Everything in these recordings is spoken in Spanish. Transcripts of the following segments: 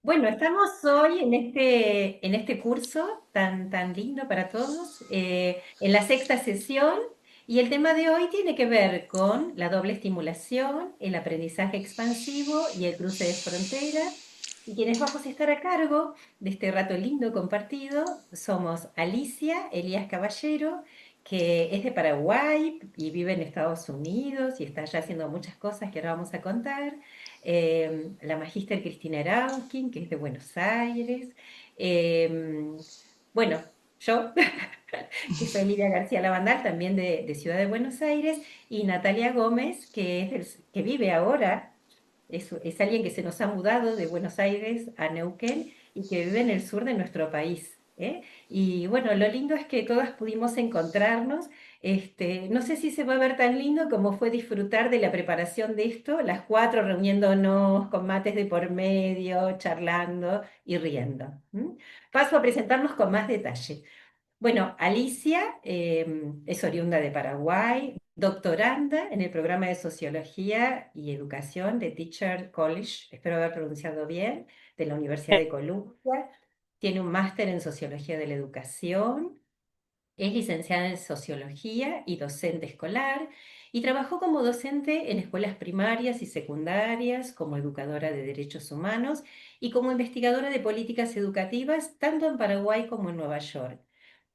Bueno, estamos hoy en este curso tan lindo para todos, en la sexta sesión, y el tema de hoy tiene que ver con la doble estimulación, el aprendizaje expansivo y el cruce de frontera. Y quienes vamos a estar a cargo de este rato lindo compartido somos Alicia Elías Caballero, que es de Paraguay y vive en Estados Unidos y está ya haciendo muchas cosas que ahora vamos a contar. La magíster Cristina Erauskin, que es de Buenos Aires. eh, bueno, yo, que soy Lidia García Lavandal, también de Ciudad de Buenos Aires, y Natalia Gómez, que vive ahora, es alguien que se nos ha mudado de Buenos Aires a Neuquén y que vive en el sur de nuestro país. ¿Eh? Y bueno, lo lindo es que todas pudimos encontrarnos. No sé si se va a ver tan lindo como fue disfrutar de la preparación de esto, las cuatro reuniéndonos con mates de por medio, charlando y riendo. ¿M? Paso a presentarnos con más detalle. Bueno, Alicia es oriunda de Paraguay, doctoranda en el programa de Sociología y Educación de Teacher College, espero haber pronunciado bien, de la Universidad de Columbia. Tiene un máster en Sociología de la Educación, es licenciada en Sociología y docente escolar y trabajó como docente en escuelas primarias y secundarias, como educadora de derechos humanos y como investigadora de políticas educativas, tanto en Paraguay como en Nueva York.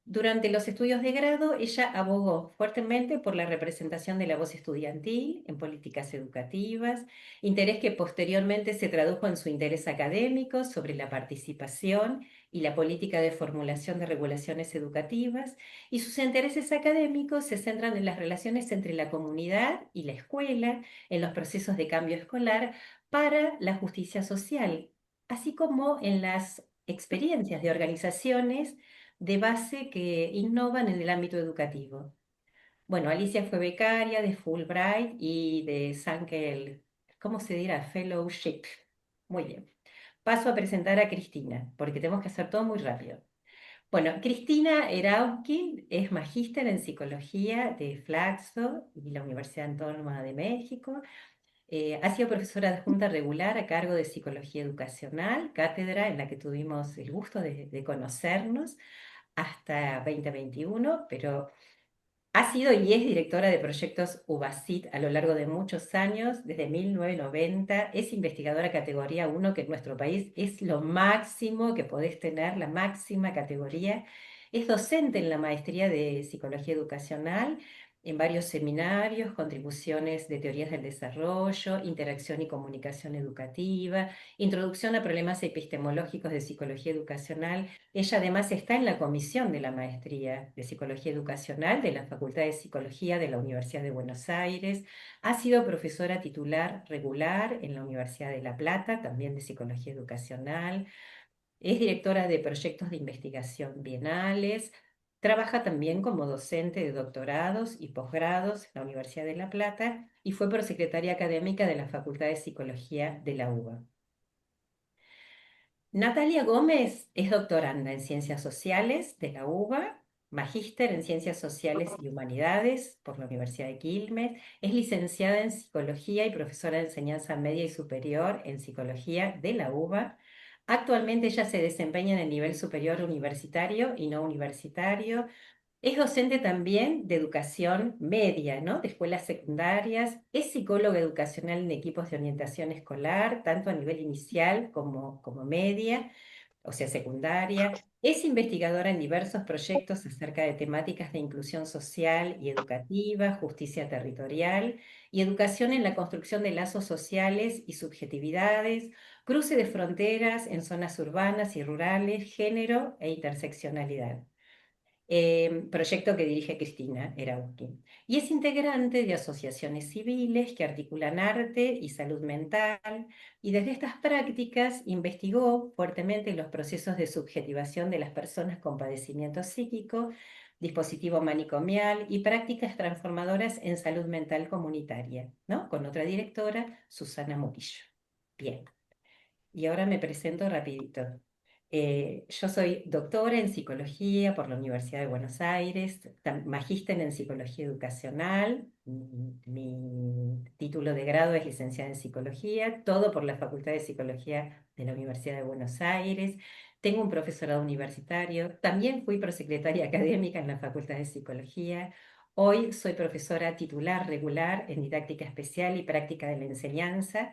Durante los estudios de grado, ella abogó fuertemente por la representación de la voz estudiantil en políticas educativas, interés que posteriormente se tradujo en su interés académico sobre la participación y la política de formulación de regulaciones educativas, y sus intereses académicos se centran en las relaciones entre la comunidad y la escuela, en los procesos de cambio escolar para la justicia social, así como en las experiencias de organizaciones de base que innovan en el ámbito educativo. Bueno, Alicia fue becaria de Fulbright y de Sankel, ¿cómo se dirá? Fellowship. Muy bien. Paso a presentar a Cristina, porque tenemos que hacer todo muy rápido. Bueno, Cristina Erauskin es magíster en psicología de Flaxo y la Universidad Autónoma de México. Ha sido profesora adjunta regular a cargo de psicología educacional, cátedra en la que tuvimos el gusto de conocernos hasta 2021, pero ha sido y es directora de proyectos UBASIT a lo largo de muchos años, desde 1990. Es investigadora categoría 1, que en nuestro país es lo máximo que podés tener, la máxima categoría. Es docente en la maestría de psicología educacional, en varios seminarios, contribuciones de teorías del desarrollo, interacción y comunicación educativa, introducción a problemas epistemológicos de psicología educacional. Ella además está en la comisión de la maestría de Psicología Educacional de la Facultad de Psicología de la Universidad de Buenos Aires. Ha sido profesora titular regular en la Universidad de La Plata, también de Psicología Educacional. Es directora de proyectos de investigación bienales. Trabaja también como docente de doctorados y posgrados en la Universidad de La Plata y fue prosecretaria académica de la Facultad de Psicología de la UBA. Natalia Gómez es doctoranda en Ciencias Sociales de la UBA, magíster en Ciencias Sociales y Humanidades por la Universidad de Quilmes, es licenciada en Psicología y profesora de Enseñanza Media y Superior en Psicología de la UBA. Actualmente ella se desempeña en el nivel superior universitario y no universitario. Es docente también de educación media, ¿no? De escuelas secundarias. Es psicóloga educacional en equipos de orientación escolar, tanto a nivel inicial como media, o sea, secundaria. Es investigadora en diversos proyectos acerca de temáticas de inclusión social y educativa, justicia territorial y educación en la construcción de lazos sociales y subjetividades, cruce de fronteras en zonas urbanas y rurales, género e interseccionalidad. Proyecto que dirige Cristina Erauskin. Y es integrante de asociaciones civiles que articulan arte y salud mental, y desde estas prácticas investigó fuertemente los procesos de subjetivación de las personas con padecimiento psíquico, dispositivo manicomial y prácticas transformadoras en salud mental comunitaria, ¿no? Con otra directora, Susana Murillo. Bien, y ahora me presento rapidito. Yo soy doctora en psicología por la Universidad de Buenos Aires, magíster en psicología educacional. Mi título de grado es licenciada en psicología, todo por la Facultad de Psicología de la Universidad de Buenos Aires. Tengo un profesorado universitario. También fui prosecretaria académica en la Facultad de Psicología. Hoy soy profesora titular regular en didáctica especial y práctica de la enseñanza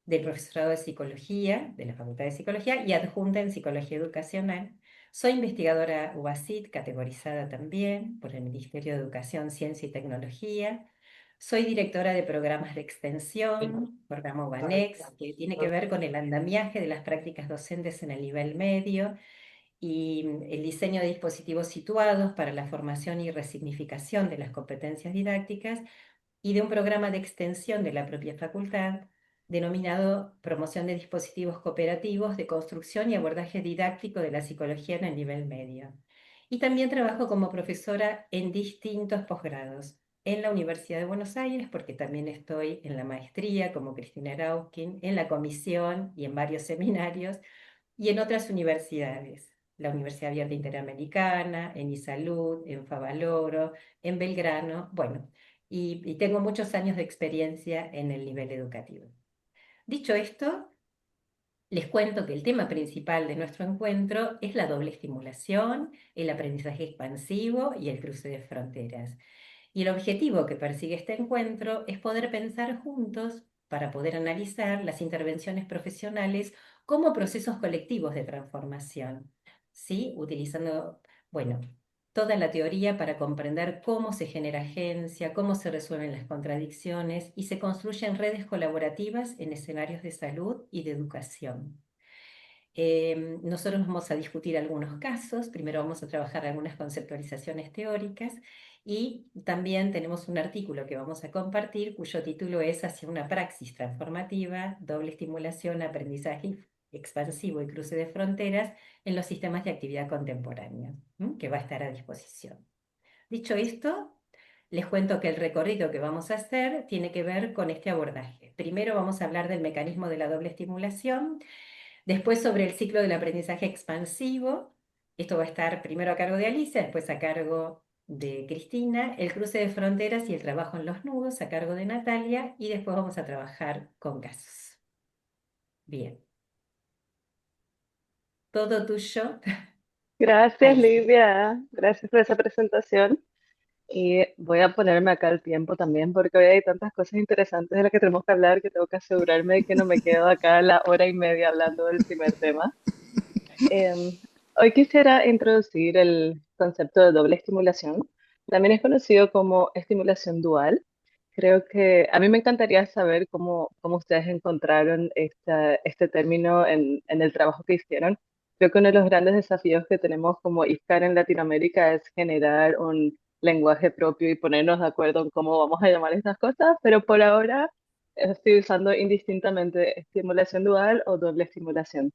del profesorado de Psicología, de la Facultad de Psicología, y adjunta en Psicología Educacional. Soy investigadora UASIT, categorizada también por el Ministerio de Educación, Ciencia y Tecnología. Soy directora de programas de extensión, programa UANEX, que tiene que ver con el andamiaje de las prácticas docentes en el nivel medio y el diseño de dispositivos situados para la formación y resignificación de las competencias didácticas y de un programa de extensión de la propia facultad denominado Promoción de Dispositivos Cooperativos de Construcción y Abordaje Didáctico de la Psicología en el nivel medio. Y también trabajo como profesora en distintos posgrados, en la Universidad de Buenos Aires, porque también estoy en la maestría como Cristina Erauskin, en la comisión y en varios seminarios, y en otras universidades, la Universidad Abierta Interamericana, en ISALUD, en Favaloro, en Belgrano, bueno, y tengo muchos años de experiencia en el nivel educativo. Dicho esto, les cuento que el tema principal de nuestro encuentro es la doble estimulación, el aprendizaje expansivo y el cruce de fronteras. Y el objetivo que persigue este encuentro es poder pensar juntos para poder analizar las intervenciones profesionales como procesos colectivos de transformación, ¿sí? Utilizando, bueno, toda la teoría para comprender cómo se genera agencia, cómo se resuelven las contradicciones y se construyen redes colaborativas en escenarios de salud y de educación. Nosotros vamos a discutir algunos casos, primero vamos a trabajar algunas conceptualizaciones teóricas y también tenemos un artículo que vamos a compartir cuyo título es Hacia una praxis transformativa, doble estimulación, aprendizaje expansivo y cruce de fronteras en los sistemas de actividad contemporánea, que va a estar a disposición. Dicho esto, les cuento que el recorrido que vamos a hacer tiene que ver con este abordaje. Primero vamos a hablar del mecanismo de la doble estimulación. Después sobre el ciclo del aprendizaje expansivo, esto va a estar primero a cargo de Alicia, después a cargo de Cristina, el cruce de fronteras y el trabajo en los nudos a cargo de Natalia y después vamos a trabajar con casos. Bien, todo tuyo, Gracias, Alicia. Livia. Gracias por esa presentación. Y voy a ponerme acá al tiempo también, porque hoy hay tantas cosas interesantes de las que tenemos que hablar que tengo que asegurarme de que no me quedo acá la hora y media hablando del primer tema. Hoy quisiera introducir el concepto de doble estimulación. También es conocido como estimulación dual. Creo que a mí me encantaría saber cómo ustedes encontraron este término en el trabajo que hicieron. Creo que uno de los grandes desafíos que tenemos como ISCAR en Latinoamérica es generar un lenguaje propio y ponernos de acuerdo en cómo vamos a llamar estas cosas, pero por ahora estoy usando indistintamente estimulación dual o doble estimulación.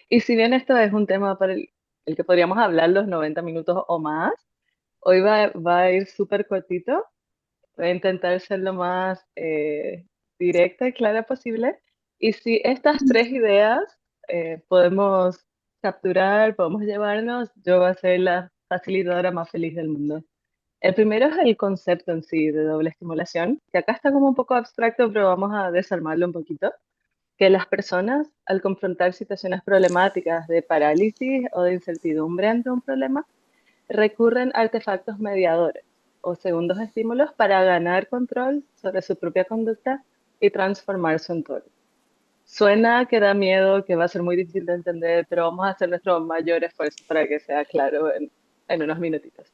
Y si bien esto es un tema para el que podríamos hablar los 90 minutos o más, hoy va a ir súper cortito. Voy a intentar ser lo más directa y clara posible. Y si estas tres ideas podemos capturar, podemos llevarnos, yo voy a ser la facilitadora más feliz del mundo. El primero es el concepto en sí de doble estimulación, que acá está como un poco abstracto, pero vamos a desarmarlo un poquito que las personas, al confrontar situaciones problemáticas de parálisis o de incertidumbre ante un problema, recurren a artefactos mediadores o segundos estímulos para ganar control sobre su propia conducta y transformar su entorno. Suena que da miedo, que va a ser muy difícil de entender, pero vamos a hacer nuestro mayor esfuerzo para que sea claro en unos minutitos.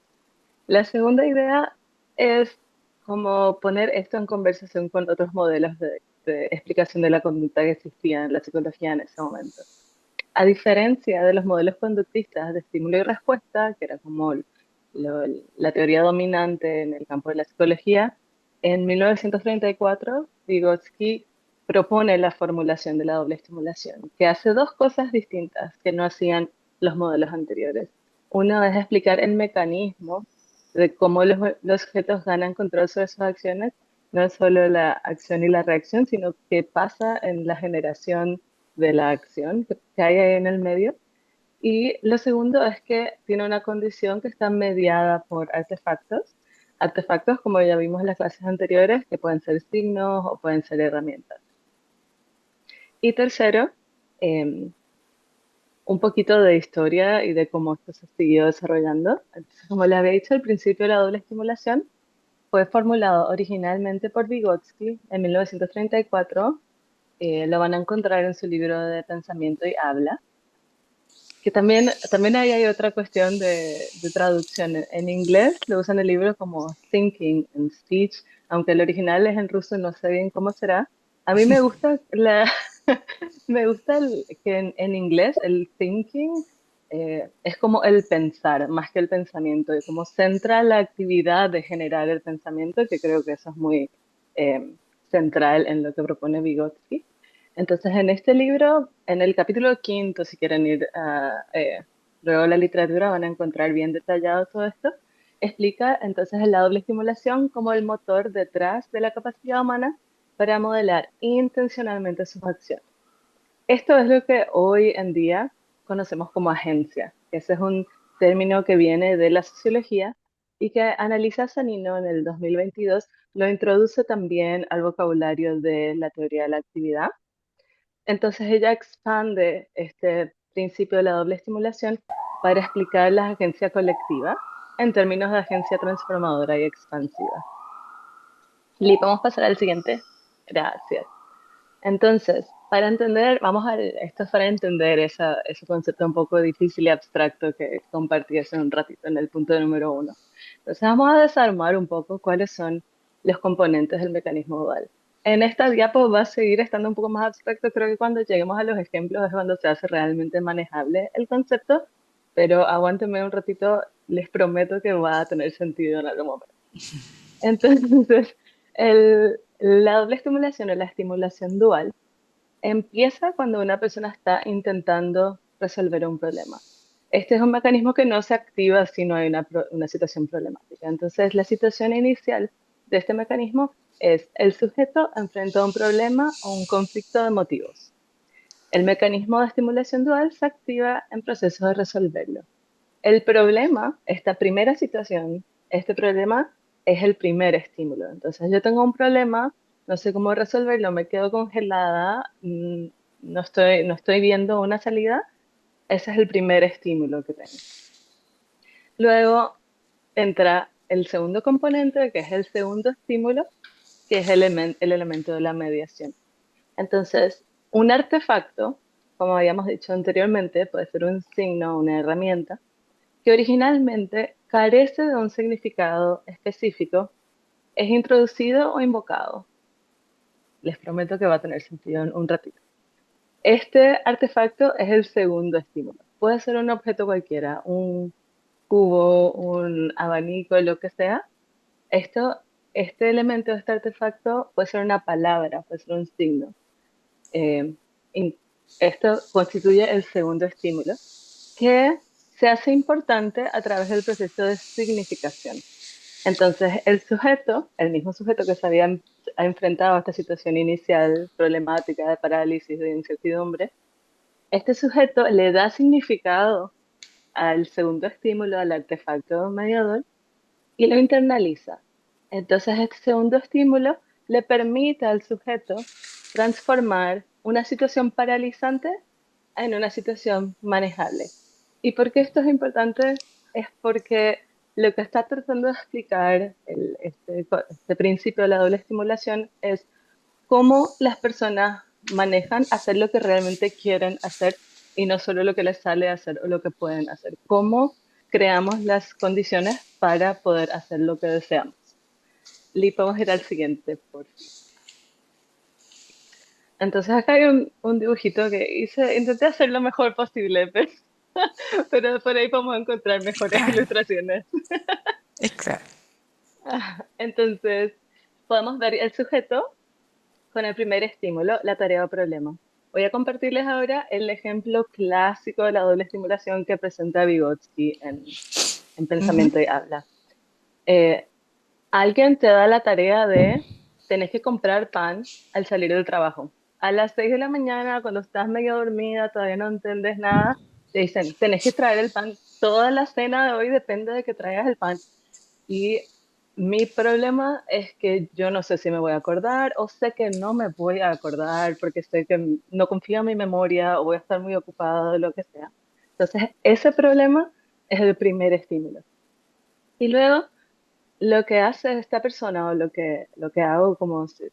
La segunda idea es como poner esto en conversación con otros modelos de explicación de la conducta que existían en la psicología en ese momento. A diferencia de los modelos conductistas de estímulo y respuesta, que era como la teoría dominante en el campo de la psicología, en 1934 Vygotsky propone la formulación de la doble estimulación, que hace dos cosas distintas que no hacían los modelos anteriores. Uno es explicar el mecanismo de cómo los sujetos ganan control sobre sus acciones, no es solo la acción y la reacción, sino qué pasa en la generación de la acción que hay ahí en el medio. Y lo segundo es que tiene una condición que está mediada por artefactos. Artefactos, como ya vimos en las clases anteriores, que pueden ser signos o pueden ser herramientas. Y tercero, em, un poquito de historia y de cómo esto se siguió desarrollando. Entonces, como les había dicho al principio, la doble estimulación fue formulado originalmente por Vygotsky en 1934. Lo van a encontrar en su libro de Pensamiento y Habla. Que también ahí hay otra cuestión de traducción. En inglés lo usan el libro como Thinking and Speech, aunque el original es en ruso, no sé bien cómo será. A mí me gusta me gusta que en inglés el thinking es como el pensar, más que el pensamiento, y como centra la actividad de generar el pensamiento, que creo que eso es muy central en lo que propone Vygotsky. Entonces, en este libro, en el capítulo quinto, si quieren ir a luego a la literatura, van a encontrar bien detallado todo esto. Explica entonces la doble estimulación como el motor detrás de la capacidad humana para modelar intencionalmente sus acciones. Esto es lo que hoy en día conocemos como agencia. Ese es un término que viene de la sociología y que Annalisa Sanino en el 2022 lo introduce también al vocabulario de la teoría de la actividad. Entonces ella expande este principio de la doble estimulación para explicar la agencia colectiva en términos de agencia transformadora y expansiva. Li, vamos a pasar al siguiente. Gracias. Entonces, para entender, esto es para entender ese concepto un poco difícil y abstracto que compartí hace un ratito en el punto número uno. Entonces, vamos a desarmar un poco cuáles son los componentes del mecanismo dual. En esta diapo va a seguir estando un poco más abstracto, creo que cuando lleguemos a los ejemplos es cuando se hace realmente manejable el concepto, pero aguántenme un ratito, les prometo que va a tener sentido en algún momento. Entonces, la doble estimulación o la estimulación dual empieza cuando una persona está intentando resolver un problema. Este es un mecanismo que no se activa si no hay una situación problemática. Entonces, la situación inicial de este mecanismo es el sujeto enfrenta a un problema o un conflicto de motivos. El mecanismo de estimulación dual se activa en proceso de resolverlo. El problema, esta primera situación, este problema es el primer estímulo. Entonces yo tengo un problema, no sé cómo resolverlo, me quedo congelada, no estoy viendo una salida. Ese es el primer estímulo que tengo. Luego entra el segundo componente, que es el segundo estímulo, que es el elemento de la mediación. Entonces, un artefacto, como habíamos dicho anteriormente, puede ser un signo, una herramienta, que originalmente carece de un significado específico, es introducido o invocado. Les prometo que va a tener sentido en un ratito. Este artefacto es el segundo estímulo. Puede ser un objeto cualquiera, un cubo, un abanico, lo que sea. Esto, este elemento, este artefacto puede ser una palabra, puede ser un signo. Eh, y esto constituye el segundo estímulo, que se hace importante a través del proceso de significación. Entonces, el sujeto, el mismo sujeto que se ha enfrentado a esta situación inicial problemática de parálisis, de incertidumbre, este sujeto le da significado al segundo estímulo, al artefacto mediador, y lo internaliza. Entonces, este segundo estímulo le permite al sujeto transformar una situación paralizante en una situación manejable. ¿Y por qué esto es importante? Es porque lo que está tratando de explicar este principio de la doble estimulación es cómo las personas manejan hacer lo que realmente quieren hacer y no solo lo que les sale hacer o lo que pueden hacer. Cómo creamos las condiciones para poder hacer lo que deseamos. Li, vamos a ir al siguiente, por fin. Entonces acá hay un dibujito que intenté hacer lo mejor posible, pero por ahí vamos a encontrar mejores Claro, ilustraciones. es claro. Entonces, podemos ver el sujeto con el primer estímulo, la tarea o problema. Voy a compartirles ahora el ejemplo clásico de la doble estimulación que presenta Vygotsky en Ujú. Pensamiento y Habla. Eh, Alguien te da la tarea de tenés que comprar pan al salir del trabajo. a las 6 de la mañana, cuando estás medio dormida, todavía no entiendes nada, te dicen, tenés que traer el pan. Toda la cena de hoy depende de que traigas el pan. Y mi problema es que yo no sé si me voy a acordar o sé que no me voy a acordar porque sé que no confío en mi memoria o voy a estar muy ocupada o lo que sea. Entonces, ese problema es el primer estímulo. Y luego, lo que hace esta persona o lo que hago como si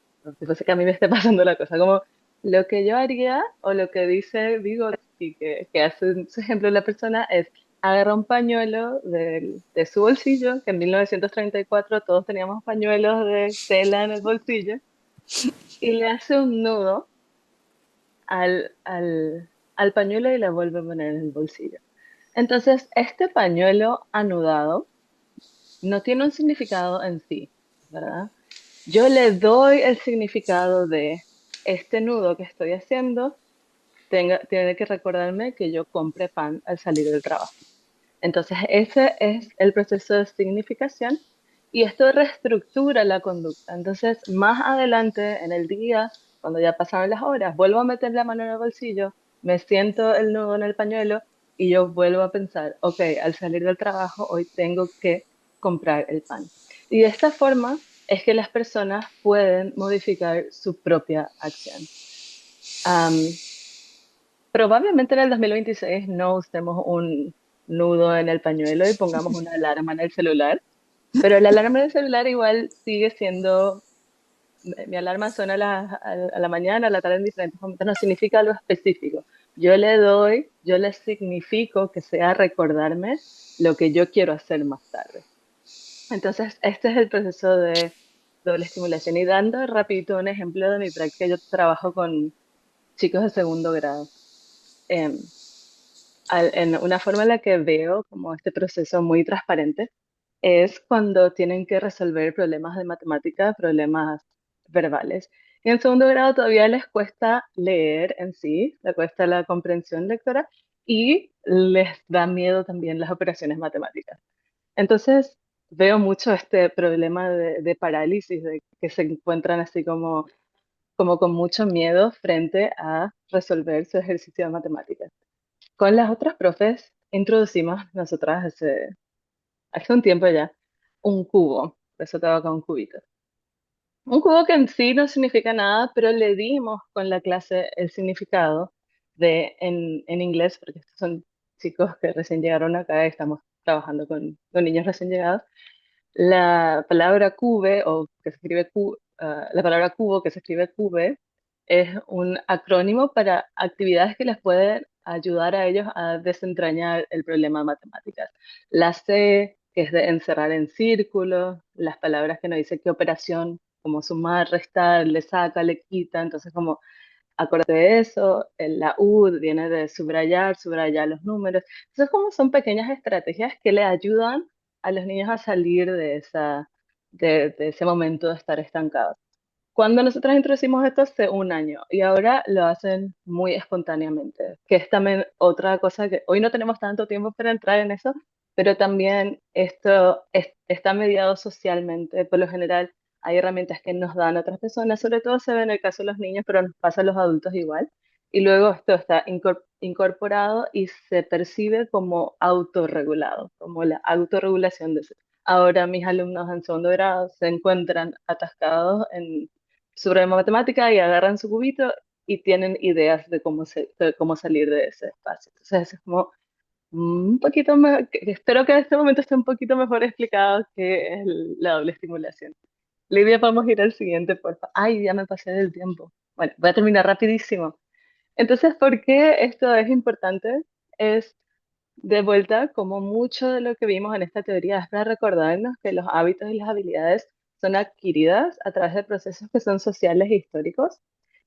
fuese que a mí me esté pasando la cosa, como lo que yo haría o lo que dice Vygotsky, que hace su ejemplo la persona es agarra un pañuelo de su bolsillo, que en 1934 todos teníamos pañuelos de tela en el bolsillo, y le hace un nudo al pañuelo y le vuelve a poner en el bolsillo. Entonces, este pañuelo anudado no tiene un significado en sí, ¿verdad? Yo le doy el significado de este nudo que estoy haciendo, tiene que recordarme que yo compré pan al salir del trabajo. Entonces, ese es el proceso de significación y esto reestructura la conducta. Entonces, más adelante en el día, cuando ya pasaron las horas, vuelvo a meter la mano en el bolsillo, me siento el nudo en el pañuelo y yo vuelvo a pensar, ok, al salir del trabajo hoy tengo que comprar el pan. Y de esta forma es que las personas pueden modificar su propia acción. Am, Probablemente en el 2026 no usemos un nudo en el pañuelo y pongamos una alarma en el celular, pero la alarma en el celular igual sigue siendo, mi alarma suena a la mañana, a la tarde en diferentes momentos, no significa algo específico. Yo le significo que sea recordarme lo que yo quiero hacer más tarde. Entonces, este es el proceso de doble estimulación. Y dando rapidito un ejemplo de mi práctica, yo trabajo con chicos de segundo grado. Em, en una forma en la que veo como este proceso muy transparente es cuando tienen que resolver problemas de matemática, problemas verbales. Y en segundo grado todavía les cuesta leer en sí, les cuesta la comprensión lectora y les da miedo también las operaciones matemáticas. Entonces veo mucho este problema de parálisis, de que se encuentran así como con mucho miedo frente a resolver su ejercicio de matemáticas. Con las otras profes introducimos nosotras hace un tiempo ya un cubo, por eso estaba con un cubito. Un cubo que en sí no significa nada, pero le dimos con la clase el significado en inglés, porque estos son chicos que recién llegaron acá y estamos trabajando con niños recién llegados. La palabra cube, o que se escribe la palabra cubo, que se escribe cube, es un acrónimo para actividades que les pueden ayudar a ellos a desentrañar el problema de matemáticas. La C, que es de encerrar en círculos, las palabras que nos dicen qué operación, como sumar, restar, le saca, le quita, entonces como acuérdate de eso, la U viene de subrayar, subrayar los números. Entonces, como son pequeñas estrategias que le ayudan a los niños a salir de ese momento de estar estancados. Cuando nosotros introducimos esto hace un año y ahora lo hacen muy espontáneamente, que es también otra cosa que hoy no tenemos tanto tiempo para entrar en eso, pero también esto está mediado socialmente. Por lo general hay herramientas que nos dan otras personas, sobre todo se ve en el caso de los niños, pero nos pasa a los adultos igual. Y luego esto está incorporado y se percibe como autorregulado, como la autorregulación de eso. Ahora mis alumnos en segundo grado se encuentran atascados su problema matemática y agarran su cubito y tienen ideas de cómo salir de ese espacio. Entonces es como un poquito más, espero que en este momento esté un poquito mejor explicado que es la doble estimulación. Lidia, vamos a ir al siguiente, por favor. Ay, ya me pasé del tiempo. Bueno, voy a terminar rapidísimo. Entonces, ¿por qué esto es importante? Es de vuelta, como mucho de lo que vimos en esta teoría es para recordarnos que los hábitos y las habilidades son adquiridas a través de procesos que son sociales e históricos,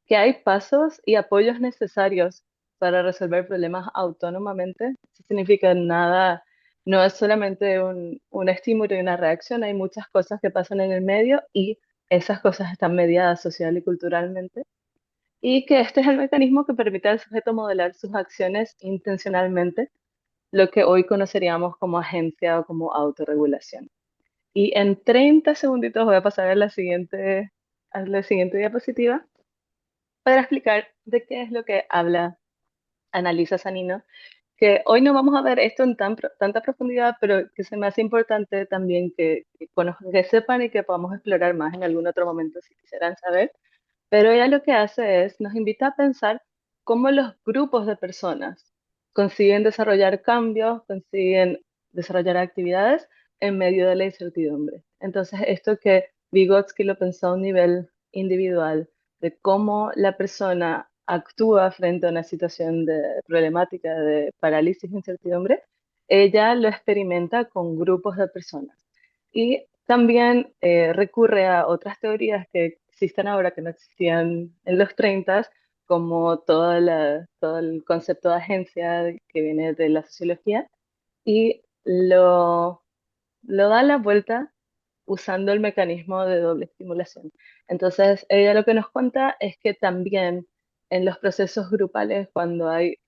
que hay pasos y apoyos necesarios para resolver problemas autónomamente. Eso significa nada, no es solamente un estímulo y una reacción, hay muchas cosas que pasan en el medio y esas cosas están mediadas social y culturalmente. Y que este es el mecanismo que permite al sujeto modelar sus acciones intencionalmente, lo que hoy conoceríamos como agencia o como autorregulación. Y en 30 segunditos voy a pasar a la siguiente diapositiva. para explicar de qué es lo que habla, analiza Sanino, que hoy no vamos a ver esto en tanta profundidad, pero que se me hace importante también que sepan y que podamos explorar más en algún otro momento si quisieran saber. Pero ella lo que hace es, nos invita a pensar cómo los grupos de personas consiguen desarrollar cambios, consiguen desarrollar actividades en medio de la incertidumbre. Entonces, esto que Vygotsky lo pensó a un nivel individual, de cómo la persona actúa frente a una situación de problemática de parálisis e incertidumbre, ella lo experimenta con grupos de personas. Y también recurre a otras teorías que existen ahora que no existían en los 30, como todo el concepto de agencia que viene de la sociología, y lo da la vuelta usando el mecanismo de doble estimulación. Entonces, ella lo que nos cuenta es que también en los procesos grupales, cuando hay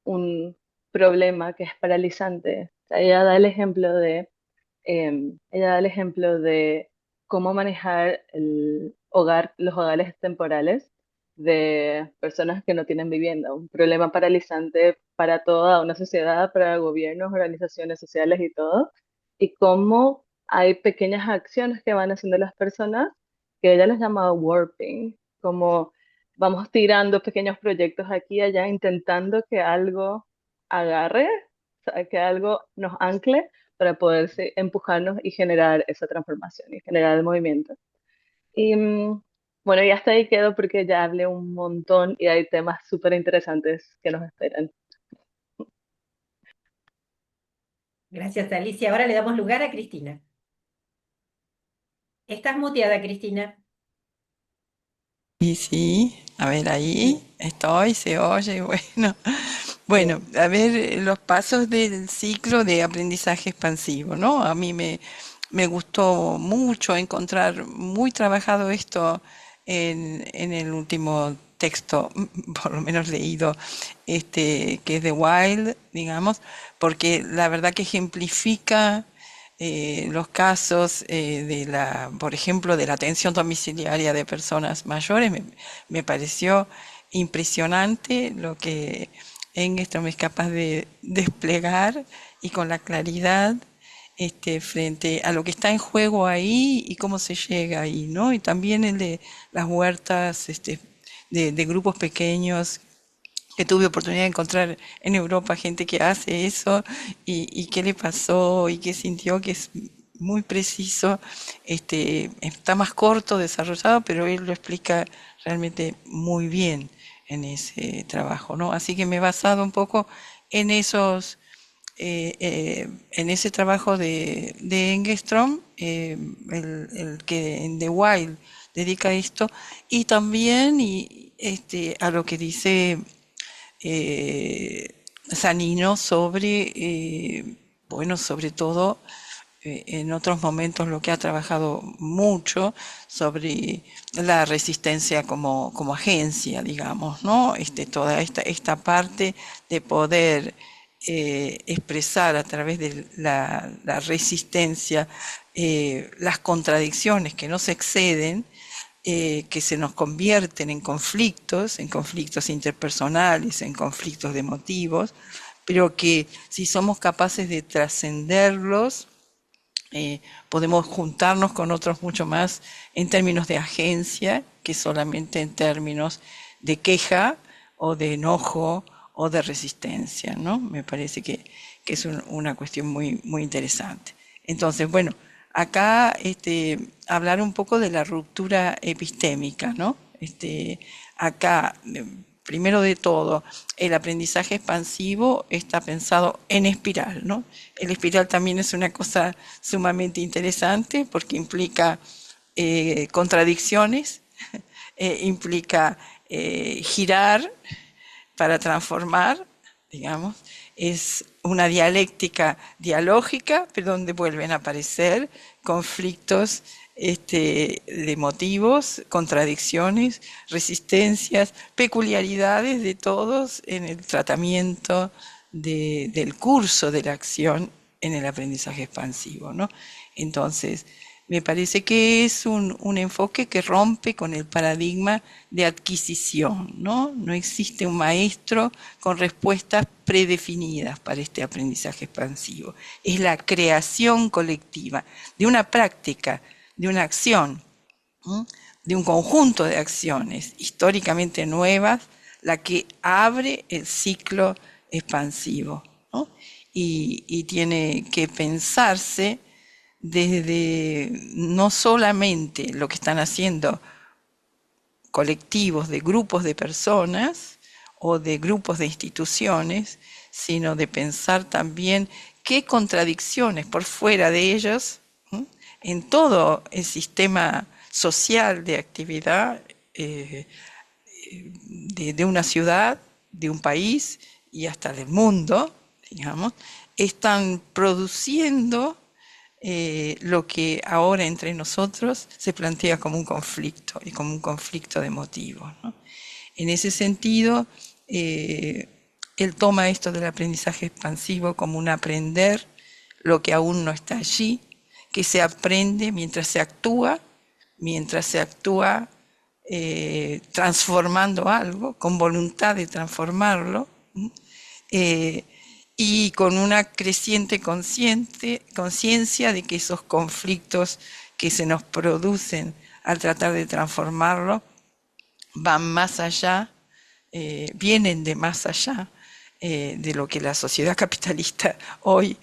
un problema que es paralizante, o sea, ella da el ejemplo de cómo manejar los hogares temporales de personas que no tienen vivienda, un problema paralizante para toda una sociedad, para gobiernos, organizaciones sociales y todo, y cómo hay pequeñas acciones que van haciendo las personas que ella les llama warping, como vamos tirando pequeños proyectos aquí y allá, intentando que algo agarre, o sea, que algo nos ancle para poder empujarnos y generar esa transformación y generar el movimiento. Y bueno, y hasta ahí quedo porque ya hablé un montón y hay temas súper interesantes que nos esperan. Gracias, Alicia. Ahora le damos lugar a Cristina. Estás muteada, Cristina. Y sí, a ver, ahí Sí, estoy, se oye, bueno. Bueno, bien. a ver, los pasos del ciclo de aprendizaje expansivo, ¿no? Me gustó mucho encontrar muy trabajado esto en el último texto, por lo menos leído, que es de Wilde, digamos, porque la verdad que ejemplifica los casos por ejemplo, de la atención domiciliaria de personas mayores. Me pareció impresionante lo que Engstrom es capaz de desplegar y con la claridad frente a lo que está en juego ahí y cómo se llega ahí, ¿no? Y también el de las huertas de grupos pequeños que tuve oportunidad de encontrar en Europa gente que hace eso y qué le pasó y qué sintió, que es muy preciso. Está más corto, desarrollado, pero él lo explica realmente muy bien en ese trabajo, ¿no? Así que me he basado un poco en en ese trabajo de Engstrom, el que en The Wild dedica esto, y también a lo que dice Sanino sobre, bueno, sobre todo en otros momentos lo que ha trabajado mucho sobre la resistencia como agencia, digamos, ¿no? Toda esta parte de poder expresar a través de la resistencia las contradicciones que no se exceden, que se nos convierten en conflictos interpersonales, en conflictos de motivos, pero que si somos capaces de trascenderlos, podemos juntarnos con otros mucho más en términos de agencia que solamente en términos de queja o de enojo o de resistencia, ¿no? Me parece que es una cuestión muy interesante. Entonces, bueno, acá hablar un poco de la ruptura epistémica, ¿no? Acá, primero de todo, el aprendizaje expansivo está pensado en espiral, ¿no? El espiral también es una cosa sumamente interesante porque implica contradicciones, implica girar para transformar, digamos, es una dialéctica dialógica, pero donde vuelven a aparecer conflictos de motivos, contradicciones, resistencias, peculiaridades de todos en el tratamiento del curso de la acción en el aprendizaje expansivo, ¿no? Entonces, Me parece que es un enfoque que rompe con el paradigma de adquisición, ¿no? No existe un maestro con respuestas predefinidas para este aprendizaje expansivo. Es la creación colectiva de una práctica, de una acción, ¿m? De un conjunto de acciones históricamente nuevas, la que abre el ciclo expansivo, ¿no? Y tiene que pensarse desde no solamente lo que están haciendo colectivos de grupos de personas o de grupos de instituciones, sino de pensar también qué contradicciones por fuera de ellos, ¿m? En todo el sistema social de actividad de una ciudad, de un país y hasta del mundo, digamos, están produciendo lo que ahora entre nosotros se plantea como un conflicto y como un conflicto de motivos, ¿no? En ese sentido, él toma esto del aprendizaje expansivo como un aprender lo que aún no está allí, que se aprende mientras se actúa transformando algo, con voluntad de transformarlo, eh, y con una creciente conciencia de que esos conflictos que se nos producen al tratar de transformarlo van más allá, vienen de más allá de lo que la sociedad capitalista hoy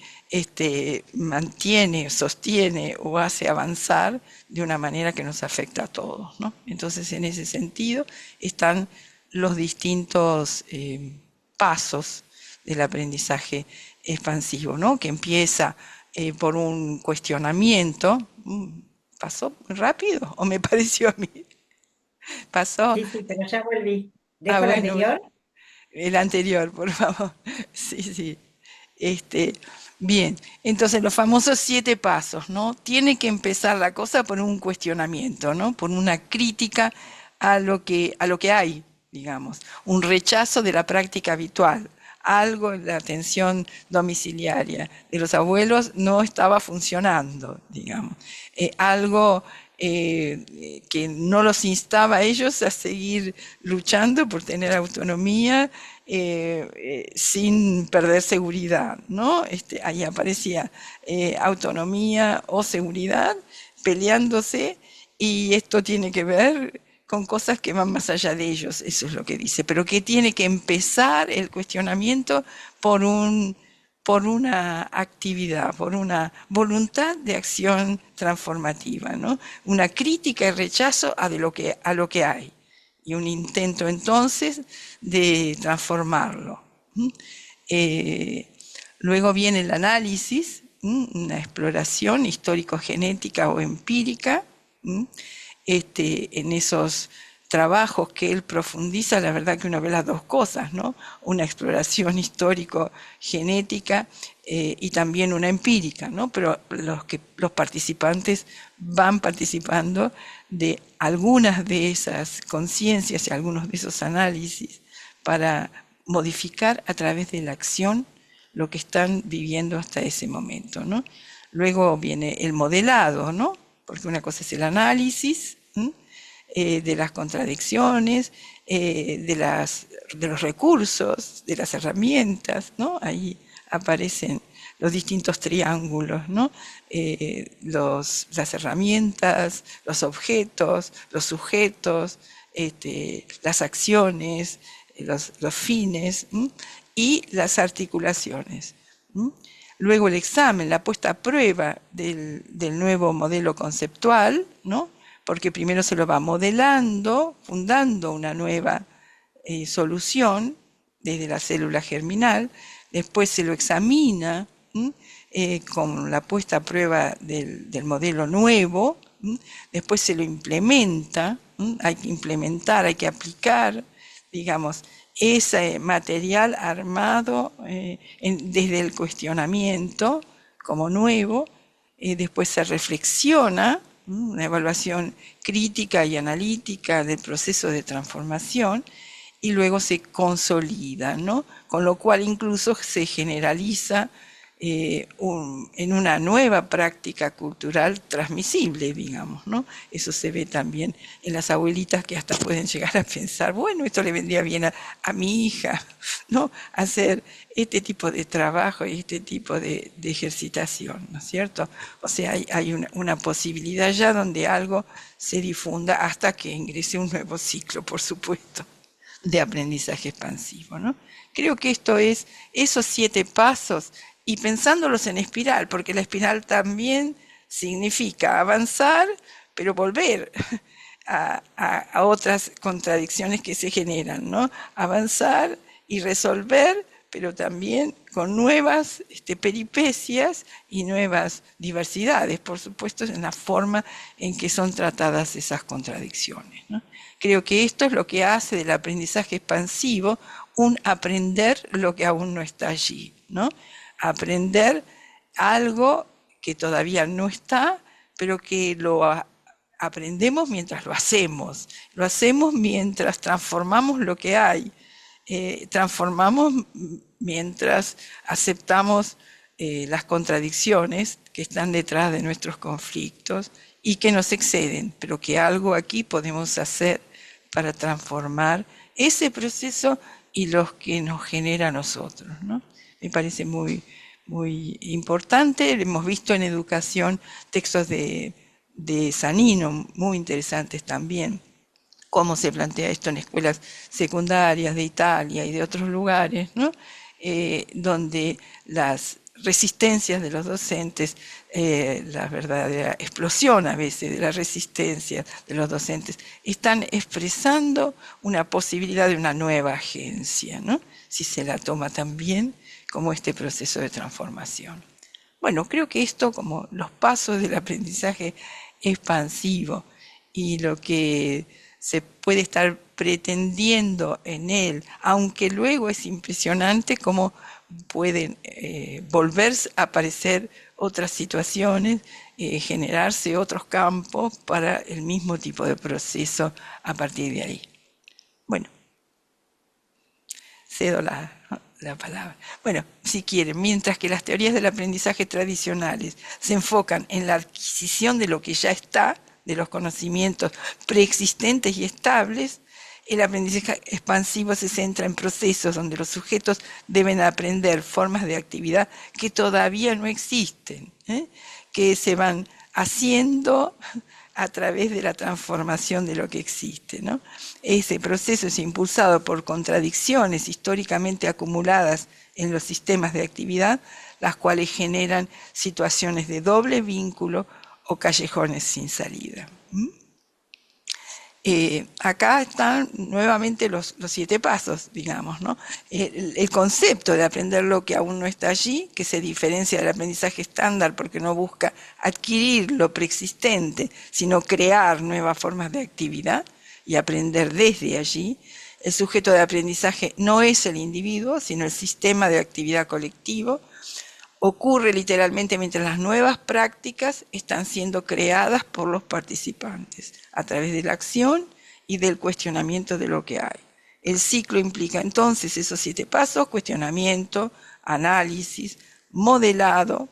mantiene, sostiene o hace avanzar de una manera que nos afecta a todos, ¿no? Entonces, en ese sentido, están los distintos pasos del aprendizaje expansivo, ¿no? Que empieza por un cuestionamiento. ¿Pasó muy rápido o me pareció a mí? Pasó. Sí, sí, pero ya volví. Ah, ¿Dejo el bueno, anterior? el anterior, por favor. Sí, sí. Este, bien, entonces los famosos 7 pasos, ¿no? Tiene que empezar la cosa por un cuestionamiento, ¿no? Por una crítica a lo que hay, digamos, un rechazo de la práctica habitual. Algo en la atención domiciliaria de los abuelos no estaba funcionando, digamos. Algo que no los instaba a ellos a seguir luchando por tener autonomía sin perder seguridad, ¿no? Ahí aparecía autonomía o seguridad peleándose, y esto tiene que ver con cosas que van más allá de ellos, eso es lo que dice, pero que tiene que empezar el cuestionamiento por por una actividad, por una voluntad de acción transformativa, ¿no? Una crítica y rechazo a lo que hay, y un intento entonces de transformarlo. Eh, Luego viene el análisis, una exploración histórico-genética o empírica. En esos trabajos que él profundiza, la verdad que uno ve las dos cosas, ¿no? Una exploración histórico-genética y también una empírica, ¿no? Pero los participantes van participando de algunas de esas conciencias y algunos de esos análisis para modificar a través de la acción lo que están viviendo hasta ese momento, ¿no? Luego viene el modelado, ¿no? Porque una cosa es el análisis de las contradicciones, de los recursos, de las herramientas, ¿no? Ahí aparecen los distintos triángulos, ¿no? Las herramientas, los objetos, los sujetos, las acciones, los fines y las articulaciones. Luego el examen, la puesta a prueba del nuevo modelo conceptual, ¿no? Porque primero se lo va modelando, fundando una nueva solución desde la célula germinal, después se lo examina con la puesta a prueba del modelo nuevo, después se lo implementa, hay que implementar, hay que aplicar, digamos, ese material armado desde el cuestionamiento como nuevo, después se reflexiona, una evaluación crítica y analítica del proceso de transformación, y luego se consolida, ¿no? Con lo cual incluso se generaliza en una nueva práctica cultural transmisible, digamos, ¿no? Eso se ve también en las abuelitas que hasta pueden llegar a pensar, bueno, esto le vendría bien a mi hija, ¿no? Hacer este tipo de trabajo y este tipo de ejercitación, ¿no es cierto? O sea, hay una posibilidad ya donde algo se difunda hasta que ingrese un nuevo ciclo, por supuesto, de aprendizaje expansivo, ¿no? Creo que esto es esos 7 pasos y pensándolos en espiral, porque la espiral también significa avanzar, pero volver a otras contradicciones que se generan, ¿no? Avanzar y resolver, pero también con nuevas peripecias y nuevas diversidades, por supuesto, en la forma en que son tratadas esas contradicciones, ¿no? Creo que esto es lo que hace del aprendizaje expansivo un aprender lo que aún no está allí, ¿no? Aprender algo que todavía no está, pero que lo aprendemos mientras lo hacemos. Lo hacemos mientras transformamos lo que hay. Transformamos mientras aceptamos las contradicciones que están detrás de nuestros conflictos y que nos exceden, pero que algo aquí podemos hacer para transformar ese proceso y los que nos genera a nosotros, ¿no? Me parece muy importante. Hemos visto en educación textos de Sanino muy interesantes también, cómo se plantea esto en escuelas secundarias de Italia y de otros lugares, ¿no? Donde las resistencias de los docentes, la verdadera explosión a veces de la resistencia de los docentes, están expresando una posibilidad de una nueva agencia, ¿no? Si se la toma también como este proceso de transformación. Bueno, creo que esto, como los pasos del aprendizaje expansivo y lo que se puede estar pretendiendo en él, aunque luego es impresionante cómo pueden volver a aparecer otras situaciones, generarse otros campos para el mismo tipo de proceso a partir de ahí. Bueno, cedo la palabra. Bueno, si quieren, mientras que las teorías del aprendizaje tradicionales se enfocan en la adquisición de lo que ya está, de los conocimientos preexistentes y estables, el aprendizaje expansivo se centra en procesos donde los sujetos deben aprender formas de actividad que todavía no existen, que se van haciendo a través de la transformación de lo que existe, ¿no? Ese proceso es impulsado por contradicciones históricamente acumuladas en los sistemas de actividad, las cuales generan situaciones de doble vínculo o callejones sin salida. Acá están nuevamente los 7 pasos, digamos, ¿no? El concepto de aprender lo que aún no está allí, que se diferencia del aprendizaje estándar porque no busca adquirir lo preexistente, sino crear nuevas formas de actividad y aprender desde allí. El sujeto de aprendizaje no es el individuo, sino el sistema de actividad colectivo. Ocurre literalmente mientras las nuevas prácticas están siendo creadas por los participantes a través de la acción y del cuestionamiento de lo que hay. El ciclo implica entonces esos 7 pasos: cuestionamiento, análisis, modelado,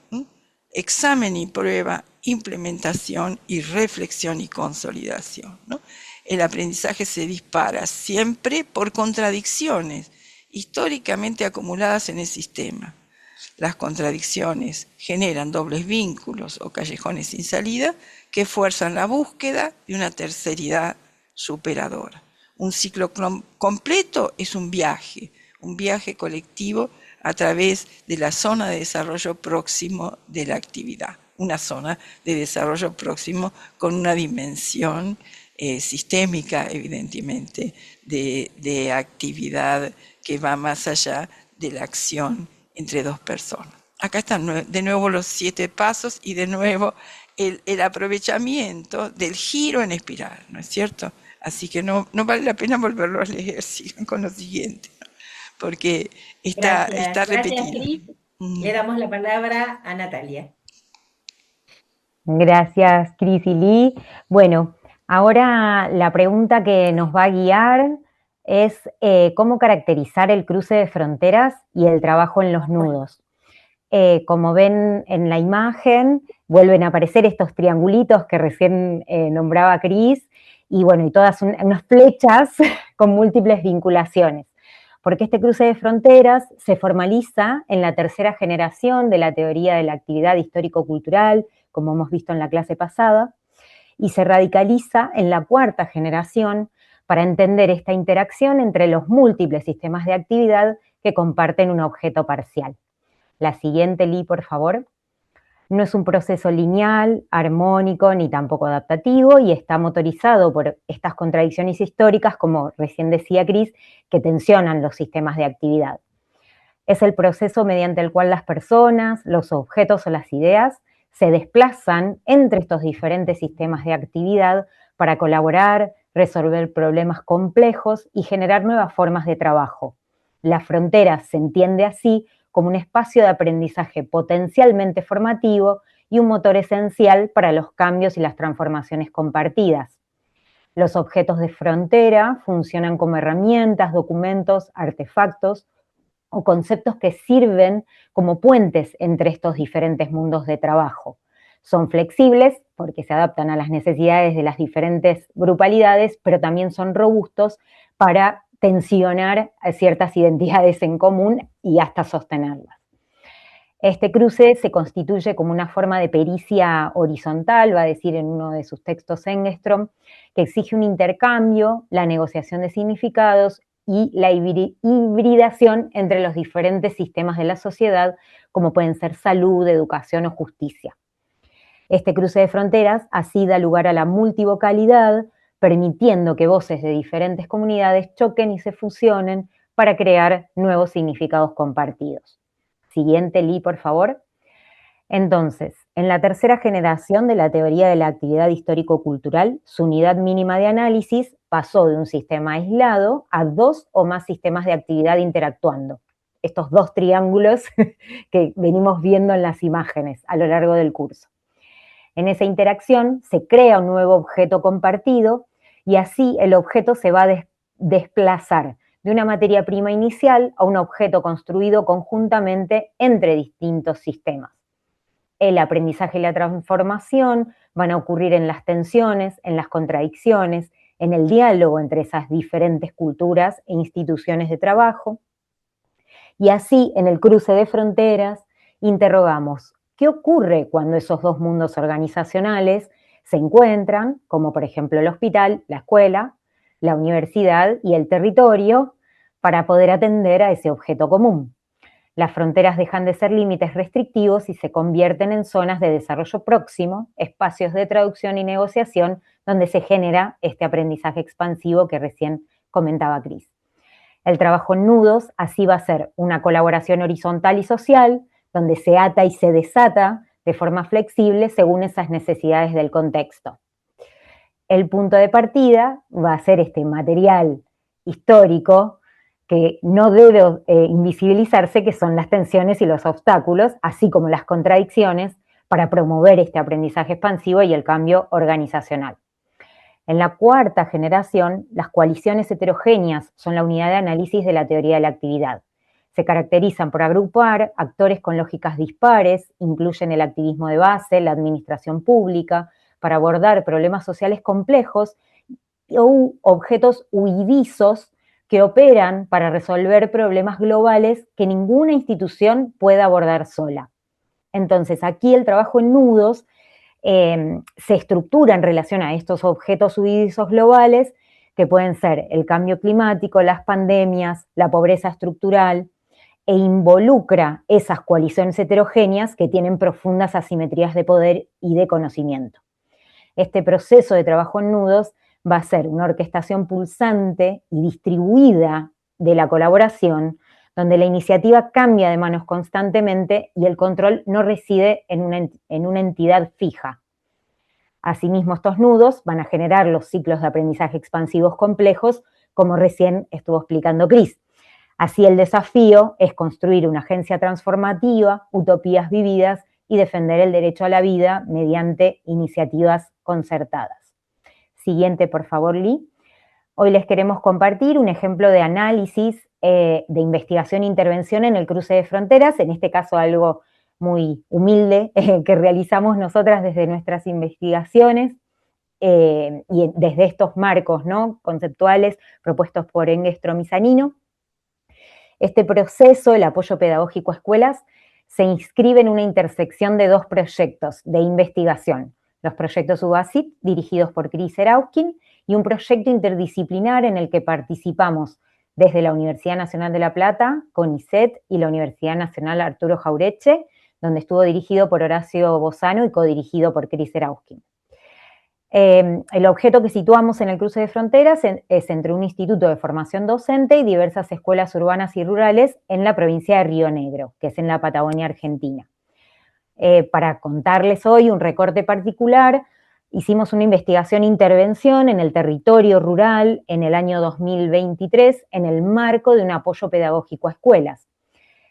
examen y prueba, implementación y reflexión y consolidación, ¿no? El aprendizaje se dispara siempre por contradicciones históricamente acumuladas en el sistema. Las contradicciones generan dobles vínculos o callejones sin salida que fuerzan la búsqueda de una terceridad superadora. Un ciclo completo es un viaje colectivo a través de la zona de desarrollo próximo de la actividad. Una zona de desarrollo próximo con una dimensión sistémica, evidentemente, de actividad que va más allá de la acción entre 2 personas. Acá están de nuevo los 7 pasos y de nuevo el aprovechamiento del giro en espiral, ¿no es cierto? Así que no vale la pena volverlo a leer, sigan con lo siguiente, ¿no? Porque está Gracias, repetido. Cris. Le damos la palabra a Natalia. Gracias, Cris y Lee. Bueno, ahora la pregunta que nos va a guiar es cómo caracterizar el cruce de fronteras y el trabajo en los nudos. como ven en la imagen, vuelven a aparecer estos triangulitos que recién nombraba Cris, y bueno, y todas unas flechas con múltiples vinculaciones. Porque este cruce de fronteras se formaliza en la tercera generación de la teoría de la actividad histórico-cultural, como hemos visto en la clase pasada, y se radicaliza en la cuarta generación para entender esta interacción entre los múltiples sistemas de actividad que comparten un objeto parcial. La siguiente, Lee, por favor. No es un proceso lineal, armónico, ni tampoco adaptativo, y está motorizado por estas contradicciones históricas, como recién decía Cris, que tensionan los sistemas de actividad. Es el proceso mediante el cual las personas, los objetos o las ideas se desplazan entre estos diferentes sistemas de actividad para colaborar, resolver problemas complejos y generar nuevas formas de trabajo. La frontera se entiende así como un espacio de aprendizaje potencialmente formativo y un motor esencial para los cambios y las transformaciones compartidas. Los objetos de frontera funcionan como herramientas, documentos, artefactos o conceptos que sirven como puentes entre estos diferentes mundos de trabajo. Son flexibles porque se adaptan a las necesidades de las diferentes grupalidades, pero también son robustos para tensionar ciertas identidades en común y hasta sostenerlas. Este cruce se constituye como una forma de pericia horizontal, va a decir en uno de sus textos Engström, que exige un intercambio, la negociación de significados y la hibridación entre los diferentes sistemas de la sociedad, como pueden ser salud, educación o justicia. Este cruce de fronteras así da lugar a la multivocalidad, permitiendo que voces de diferentes comunidades choquen y se fusionen para crear nuevos significados compartidos. Siguiente, Lee, por favor. Entonces, en la tercera generación de la teoría de la actividad histórico-cultural, su unidad mínima de análisis pasó de un sistema aislado a dos o más sistemas de actividad interactuando. Estos dos triángulos que venimos viendo en las imágenes a lo largo del curso. En esa interacción se crea un nuevo objeto compartido y así el objeto se va a desplazar de una materia prima inicial a un objeto construido conjuntamente entre distintos sistemas. El aprendizaje y la transformación van a ocurrir en las tensiones, en las contradicciones, en el diálogo entre esas diferentes culturas e instituciones de trabajo. Y así, en el cruce de fronteras, interrogamos qué ocurre cuando esos dos mundos organizacionales se encuentran, como por ejemplo el hospital, la escuela, la universidad y el territorio, para poder atender a ese objeto común. Las fronteras dejan de ser límites restrictivos y se convierten en zonas de desarrollo próximo, espacios de traducción y negociación, donde se genera este aprendizaje expansivo que recién comentaba Cris. El trabajo en nudos así va a ser una colaboración horizontal y social, donde se ata y se desata de forma flexible según esas necesidades del contexto. El punto de partida va a ser este material histórico que no debe invisibilizarse, que son las tensiones y los obstáculos, así como las contradicciones, para promover este aprendizaje expansivo y el cambio organizacional. En la cuarta generación, las coaliciones heterogéneas son la unidad de análisis de la teoría de la actividad. Se caracterizan por agrupar actores con lógicas dispares, incluyen el activismo de base, la administración pública, para abordar problemas sociales complejos o objetos huidizos que operan para resolver problemas globales que ninguna institución puede abordar sola. Entonces, aquí el trabajo en nudos se estructura en relación a estos objetos huidizos globales, que pueden ser el cambio climático, las pandemias, la pobreza estructural, e involucra esas coaliciones heterogéneas que tienen profundas asimetrías de poder y de conocimiento. Este proceso de trabajo en nudos va a ser una orquestación pulsante y distribuida de la colaboración, donde la iniciativa cambia de manos constantemente y el control no reside en una entidad fija. Asimismo, estos nudos van a generar los ciclos de aprendizaje expansivos complejos, como recién estuvo explicando Cris. Así, el desafío es construir una agencia transformativa, utopías vividas y defender el derecho a la vida mediante iniciativas concertadas. Siguiente, por favor, Lee. Hoy les queremos compartir un ejemplo de análisis de investigación e intervención en el cruce de fronteras, en este caso algo muy humilde que realizamos nosotras desde nuestras investigaciones y desde estos marcos, ¿no?, conceptuales propuestos por Engström y Zanino. Este proceso, el apoyo pedagógico a escuelas, se inscribe en una intersección de dos proyectos de investigación. Los proyectos UBASIT, dirigidos por Chris Erauskin, y un proyecto interdisciplinar en el que participamos desde la Universidad Nacional de La Plata, CONICET, y la Universidad Nacional Arturo Jauretche, donde estuvo dirigido por Horacio Bozano y codirigido por Chris Erauskin. El objeto que situamos en el cruce de fronteras es entre un instituto de formación docente y diversas escuelas urbanas y rurales en la provincia de Río Negro, que es en la Patagonia Argentina. Para contarles hoy un recorte particular, hicimos una investigación-intervención en el territorio rural en el año 2023 en el marco de un apoyo pedagógico a escuelas,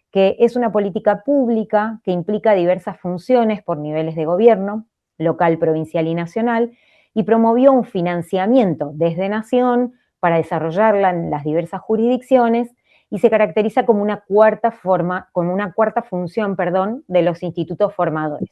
que es una política pública que implica diversas funciones por niveles de gobierno, local, provincial y nacional, y promovió un financiamiento desde Nación para desarrollarla en las diversas jurisdicciones y se caracteriza como una cuarta función, de los institutos formadores.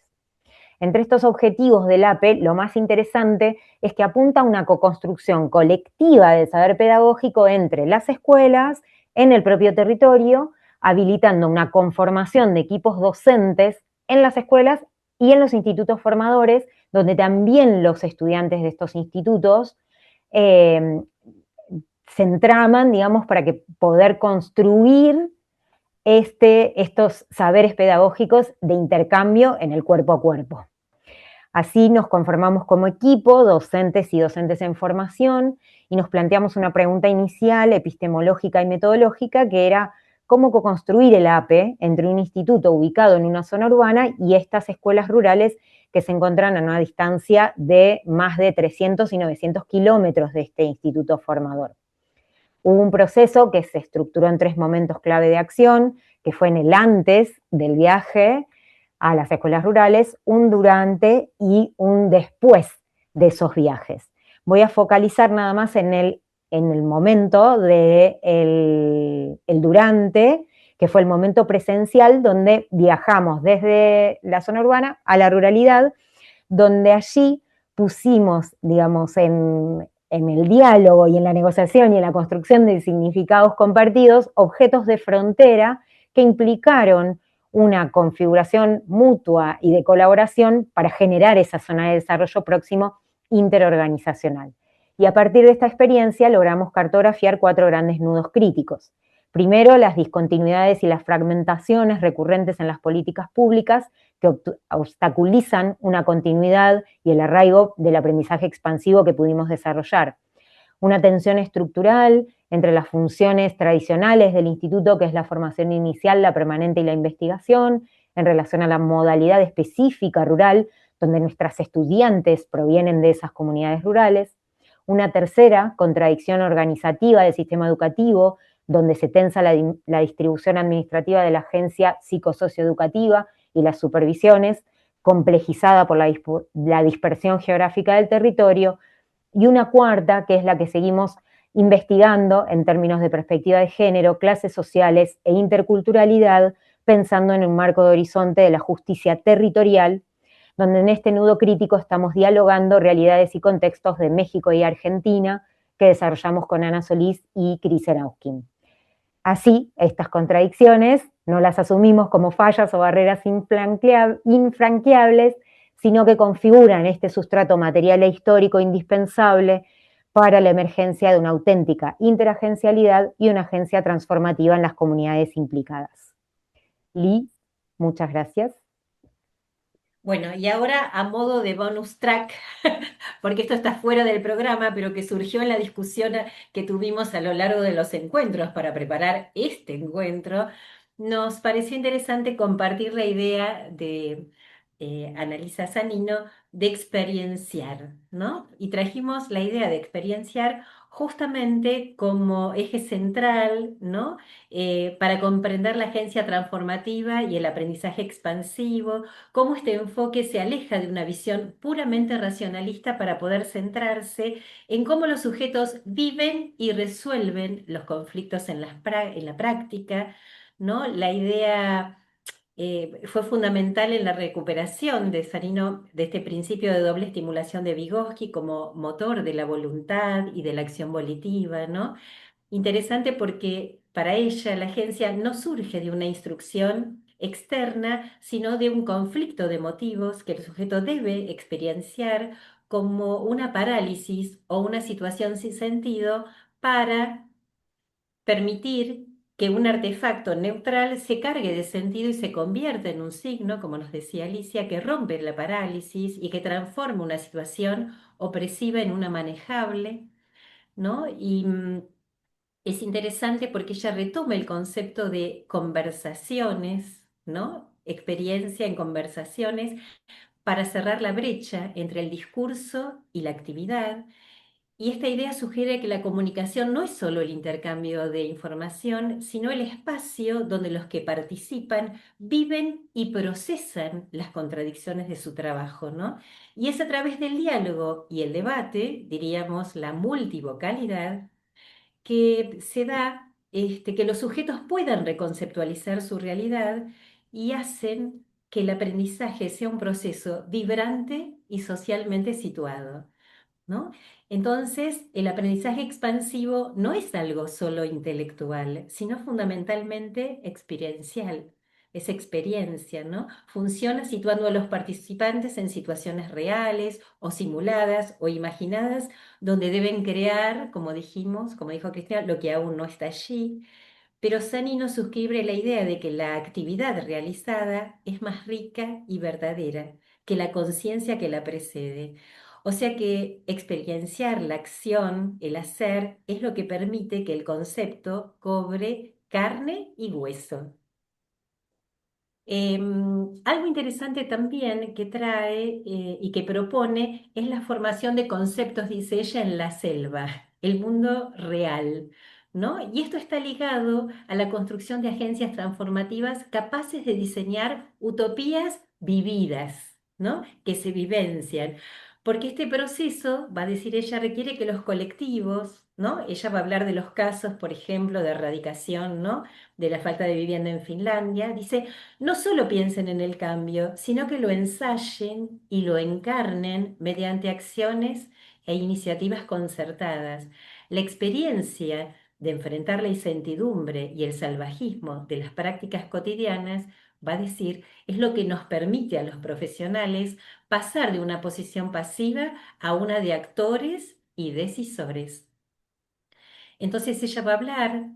Entre estos objetivos del APE, lo más interesante es que apunta a una coconstrucción colectiva del saber pedagógico entre las escuelas, en el propio territorio, habilitando una conformación de equipos docentes en las escuelas y en los institutos formadores, donde también los estudiantes de estos institutos se entraman, digamos, para poder construir estos saberes pedagógicos de intercambio en el cuerpo a cuerpo. Así nos conformamos como equipo, docentes y docentes en formación, y nos planteamos una pregunta inicial, epistemológica y metodológica, que era cómo co-construir el APE entre un instituto ubicado en una zona urbana y estas escuelas rurales que se encuentran a una distancia de más de 300 y 900 kilómetros de este instituto formador. Hubo un proceso que se estructuró en 3 momentos clave de acción, que fue en el antes del viaje a las escuelas rurales, un durante y un después de esos viajes. Voy a focalizar nada más en el momento del durante, que fue el momento presencial donde viajamos desde la zona urbana a la ruralidad, donde allí pusimos, digamos, en el diálogo y en la negociación y en la construcción de significados compartidos, objetos de frontera que implicaron una configuración mutua y de colaboración para generar esa zona de desarrollo próximo interorganizacional. Y a partir de esta experiencia logramos cartografiar 4 grandes nudos críticos. Primero, las discontinuidades y las fragmentaciones recurrentes en las políticas públicas que obstaculizan una continuidad y el arraigo del aprendizaje expansivo que pudimos desarrollar. Una tensión estructural entre las funciones tradicionales del instituto, que es la formación inicial, la permanente y la investigación, en relación a la modalidad específica rural, donde nuestras estudiantes provienen de esas comunidades rurales. Una tercera, contradicción organizativa del sistema educativo, donde se tensa la distribución administrativa de la agencia psicosocioeducativa y las supervisiones, complejizada por la dispersión geográfica del territorio. Y una cuarta, que es la que seguimos investigando en términos de perspectiva de género, clases sociales e interculturalidad, pensando en un marco de horizonte de la justicia territorial, donde en este nudo crítico estamos dialogando realidades y contextos de México y Argentina que desarrollamos con Ana Solís y Chris Erauskin. Así, estas contradicciones no las asumimos como fallas o barreras infranqueables, sino que configuran este sustrato material e histórico indispensable para la emergencia de una auténtica interagencialidad y una agencia transformativa en las comunidades implicadas. Lee, muchas gracias. Bueno, y ahora a modo de bonus track, porque esto está fuera del programa, pero que surgió en la discusión que tuvimos a lo largo de los encuentros para preparar este encuentro, nos pareció interesante compartir la idea de Annalisa Zanino de experienciar, ¿no? Y trajimos la idea de experienciar justamente como eje central, ¿no? Para comprender la agencia transformativa y el aprendizaje expansivo, cómo este enfoque se aleja de una visión puramente racionalista para poder centrarse en cómo los sujetos viven y resuelven los conflictos en la práctica, ¿no? La idea fue fundamental en la recuperación de Sarino de este principio de doble estimulación de Vygotsky como motor de la voluntad y de la acción volitiva, ¿no? Interesante porque para ella la agencia no surge de una instrucción externa, sino de un conflicto de motivos que el sujeto debe experienciar como una parálisis o una situación sin sentido para permitir que un artefacto neutral se cargue de sentido y se convierta en un signo, como nos decía Alicia, que rompe la parálisis y que transforma una situación opresiva en una manejable, ¿no? Es interesante porque ella retoma el concepto de conversaciones, ¿no? Experiencia en conversaciones para cerrar la brecha entre el discurso y la actividad. Y esta idea sugiere que la comunicación no es solo el intercambio de información, sino el espacio donde los que participan viven y procesan las contradicciones de su trabajo, ¿no? Y es a través del diálogo y el debate, diríamos la multivocalidad, que se da que los sujetos puedan reconceptualizar su realidad y hacen que el aprendizaje sea un proceso vibrante y socialmente situado, ¿no? Entonces, el aprendizaje expansivo no es algo solo intelectual, sino fundamentalmente experiencial. Es experiencia, ¿no? Funciona situando a los participantes en situaciones reales o simuladas o imaginadas, donde deben crear, como dijimos, como dijo Cristina, lo que aún no está allí. Pero Sani no suscribe la idea de que la actividad realizada es más rica y verdadera que la conciencia que la precede. O sea que experienciar la acción, el hacer, es lo que permite que el concepto cobre carne y hueso. Algo interesante también que trae y que propone es la formación de conceptos, dice ella, en la selva, el mundo real, ¿no? Y esto está ligado a la construcción de agencias transformativas capaces de diseñar utopías vividas, ¿no? Que se vivencian. Porque este proceso, va a decir ella, requiere que los colectivos, ¿no? Ella va a hablar de los casos, por ejemplo, de erradicación, ¿no? De la falta de vivienda en Finlandia. Dice, no solo piensen en el cambio, sino que lo ensayen y lo encarnen mediante acciones e iniciativas concertadas. La experiencia de enfrentar la incertidumbre y el salvajismo de las prácticas cotidianas, va a decir, es lo que nos permite a los profesionales pasar de una posición pasiva a una de actores y decisores. Entonces ella va a hablar,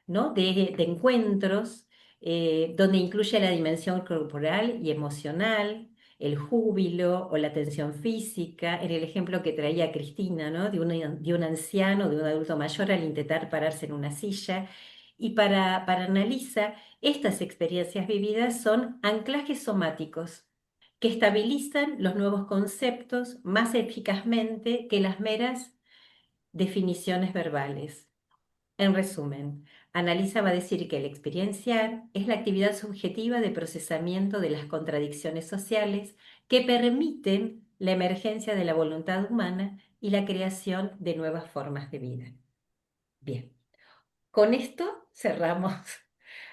¿no? de encuentros donde incluye la dimensión corporal y emocional, el júbilo o la tensión física, en el ejemplo que traía Cristina, ¿no? De un anciano, de un adulto mayor al intentar pararse en una silla. Y para Analisa, estas experiencias vividas son anclajes somáticos que estabilizan los nuevos conceptos más eficazmente que las meras definiciones verbales. En resumen, Analisa va a decir que el experienciar es la actividad subjetiva de procesamiento de las contradicciones sociales que permiten la emergencia de la voluntad humana y la creación de nuevas formas de vida. Bien, con esto cerramos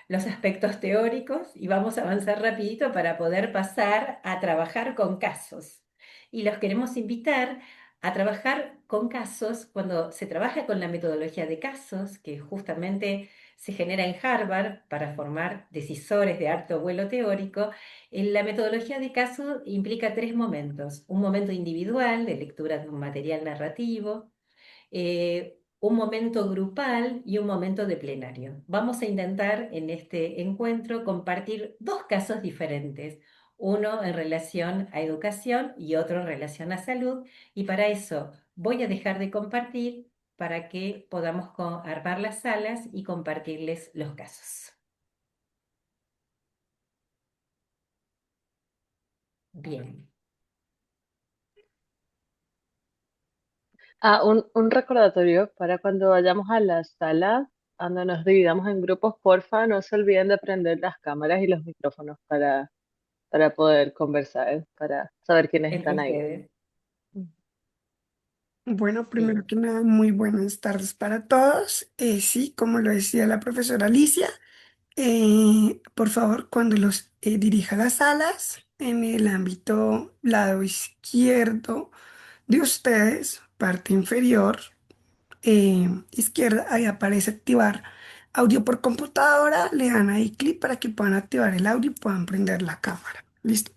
los aspectos teóricos y vamos a avanzar rapidito para poder pasar a trabajar con casos. Y los queremos invitar a trabajar con casos cuando se trabaja con la metodología de casos, que justamente se genera en Harvard para formar decisores de alto vuelo teórico. La metodología de casos implica tres momentos: un momento individual de lectura de un material narrativo, un momento grupal y un momento de plenario. Vamos a intentar en este encuentro compartir dos casos diferentes, uno en relación a educación y otro en relación a salud, y para eso voy a dejar de compartir para que podamos armar las salas y compartirles los casos. Bien. Un recordatorio para cuando vayamos a la sala, cuando nos dividamos en grupos, porfa, no se olviden de prender las cámaras y los micrófonos para poder conversar, para saber quiénes Entre están ahí. ustedes. Bueno, primero Bien. que nada, muy buenas tardes para todos. Sí, como lo decía la profesora Alicia, Por favor, cuando los dirija a las salas, en el ámbito lado izquierdo de ustedes, parte inferior, izquierda, ahí aparece activar audio por computadora. Le dan ahí clic para que puedan activar el audio y puedan prender la cámara. ¿Listo?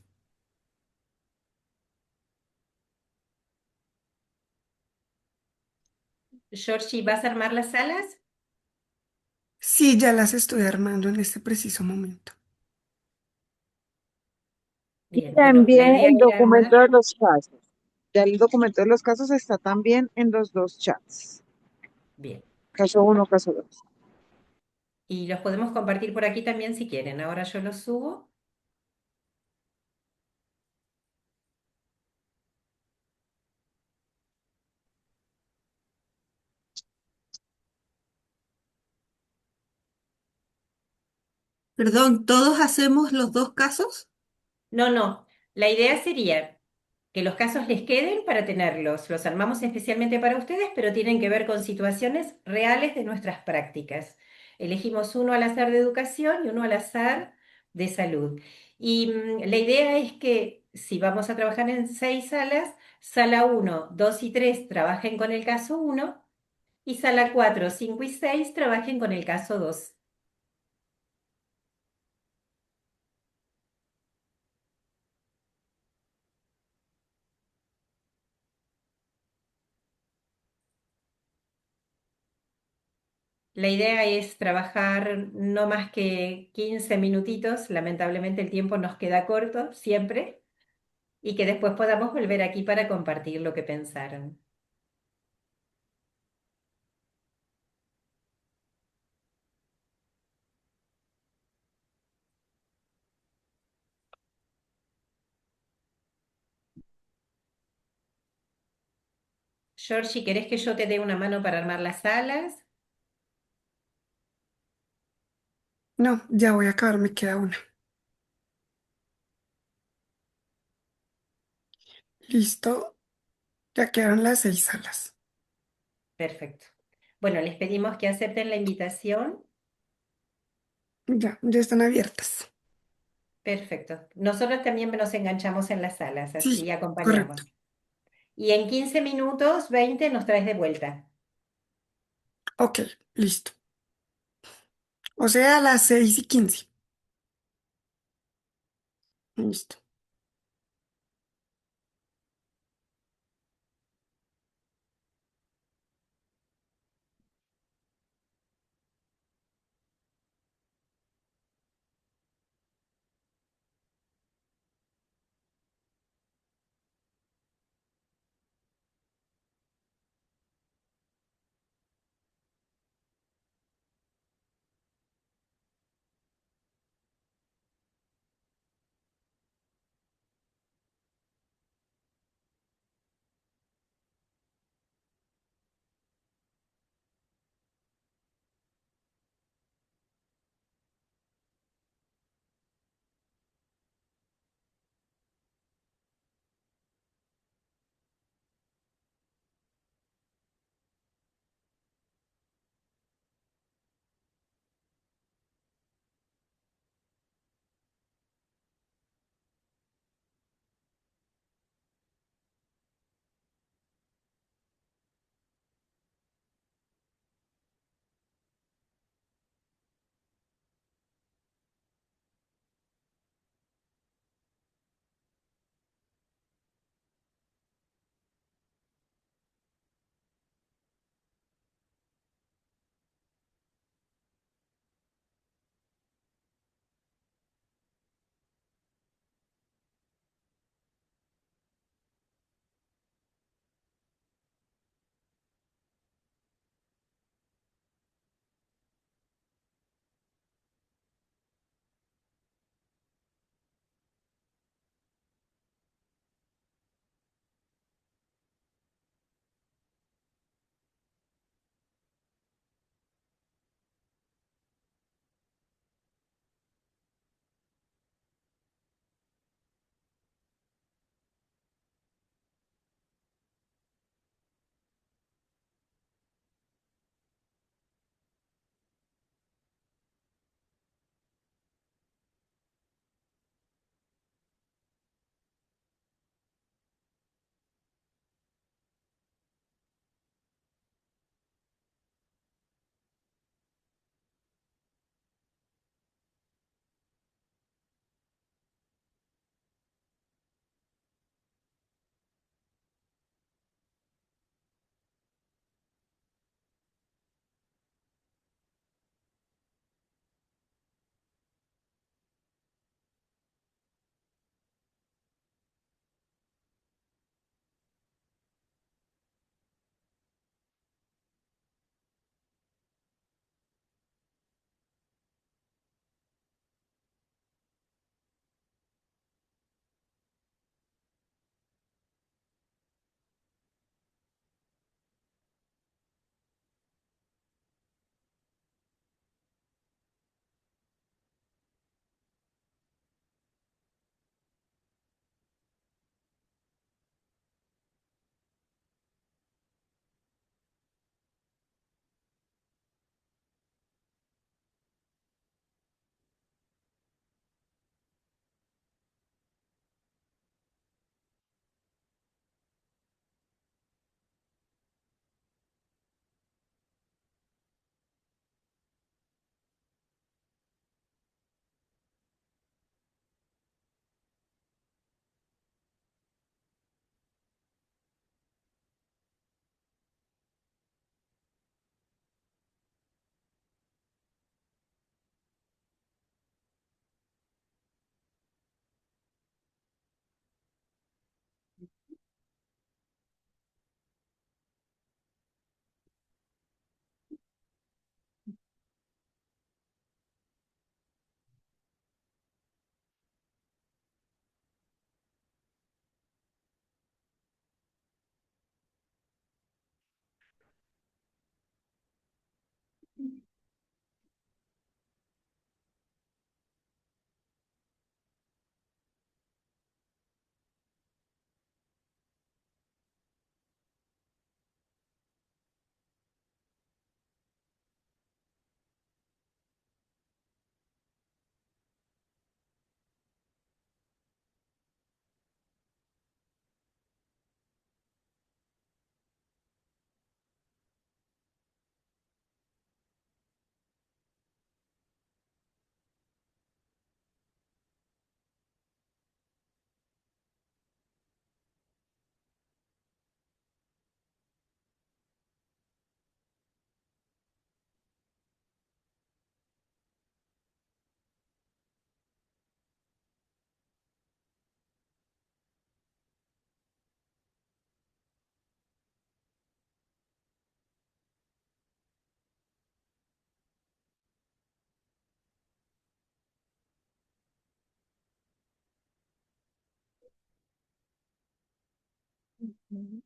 Georgie, ¿vas a armar las salas? Sí, ya las estoy armando en este preciso momento. Y Bien, ya bueno, la envié idea el era documento armar. de los casos. Ya el documento de los casos está también en los dos chats. Bien. Caso uno, caso 2. Y los podemos compartir por aquí también si quieren. Ahora yo los subo. Perdón, ¿todos hacemos los dos casos? No, no. La idea sería que los casos les queden para tenerlos. Los armamos especialmente para ustedes, pero tienen que ver con situaciones reales de nuestras prácticas. Elegimos uno al azar de educación y uno al azar de salud. Y la idea es que si vamos a trabajar en 6 salas, sala uno, 2 y 3 trabajen con el caso uno y sala 4, 5 y 6 trabajen con el caso 2. La idea es trabajar no más que 15 minutitos, lamentablemente el tiempo nos queda corto siempre, y que después podamos volver aquí para compartir lo que pensaron. Georgie, ¿querés que yo te dé una mano para armar las salas? No, ya voy a acabar, me queda una. Listo, ya quedaron las 6 salas. Perfecto. Bueno, les pedimos que acepten la invitación. Ya están abiertas. Perfecto. Nosotros también nos enganchamos en las salas, así Sí, correcto. acompañamos. Y en 15 minutos, 20, nos traes de vuelta. Ok, listo. O sea, a las 6:15. Listo. Ujú.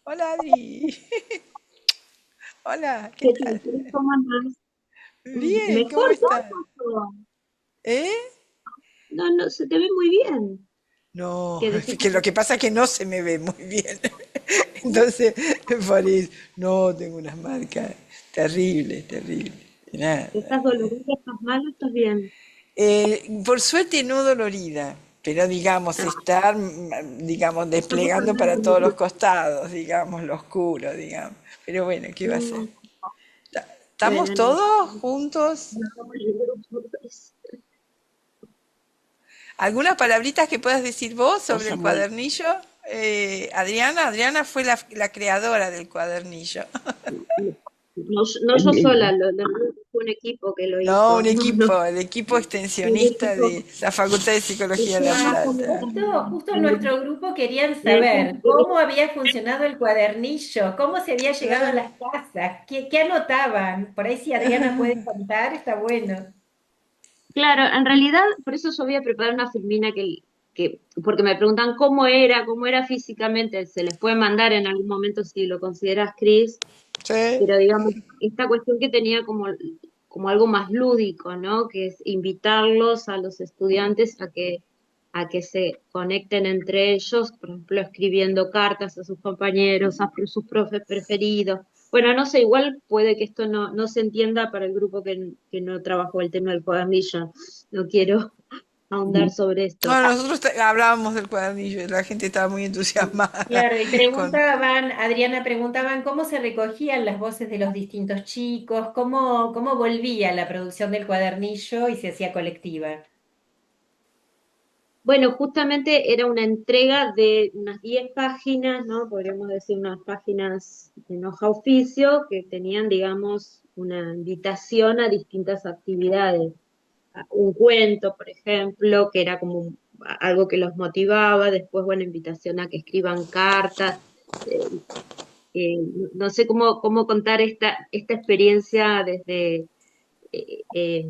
Hola Adri. Hola, ¿qué ¿Qué tal? tal? ¿Cómo andás? Bien, ¿cómo Mejor, estás? ¿no? ¿Eh? No, no, se te ve muy bien. No, ¿Qué decís? que lo que pasa es que no se me ve muy bien. Entonces, por eso, no, tengo unas marcas terribles, terribles. Nada. ¿Estás dolorida? ¿Estás mal o estás bien? Por suerte no dolorida, pero digamos, Ah, estar, digamos, estamos desplegando para hablando todos de... los costados, digamos, lo oscuro, digamos. Pero bueno, ¿qué va a ser? Mm, ¿Estamos bueno, no. todos juntos? No hagamos el grupo, pues. ¿Algunas palabritas que puedas decir vos sobre Cosa el muy... cuadernillo? Adriana fue la creadora del cuadernillo. No, no yo sola, fue un equipo que lo No, hizo. No, no. el equipo Un extensionista equipo de la Facultad de que Psicología de La está como Plata. Justo en nuestro grupo querían en el saber punto cómo había funcionado el cuadernillo, cómo se había llegado a Ah, las casas, qué anotaban. Por ahí si Adriana puede contar, está bueno. claro, en realidad, por eso yo voy a preparar una filmina porque me preguntan cómo era físicamente, se les puede mandar en algún momento si lo consideras, Chris, sí. pero digamos, esta cuestión que tenía como algo más lúdico, ¿no? Que es invitarlos a los estudiantes a que se conecten entre ellos, por ejemplo, escribiendo cartas a sus compañeros, a sus profes preferidos. Bueno, no sé, igual puede que esto no se entienda para el grupo que no trabajó el tema del cuadernillo. No quiero ahondar sobre esto. No, nosotros hablábamos del cuadernillo y la gente estaba muy entusiasmada Claro, y con... preguntaban, Adriana preguntaban cómo se recogían las voces de los distintos chicos, cómo volvía la producción del cuadernillo y se hacía colectiva. Bueno, justamente era una entrega de unas 10 páginas, ¿no? Podríamos decir unas páginas en hoja oficio que tenían, digamos, una invitación a distintas actividades. Un cuento, por ejemplo, que era como algo que los motivaba, después, bueno, invitación a que escriban cartas. eh, no sé cómo contar esta experiencia desde... eh, eh,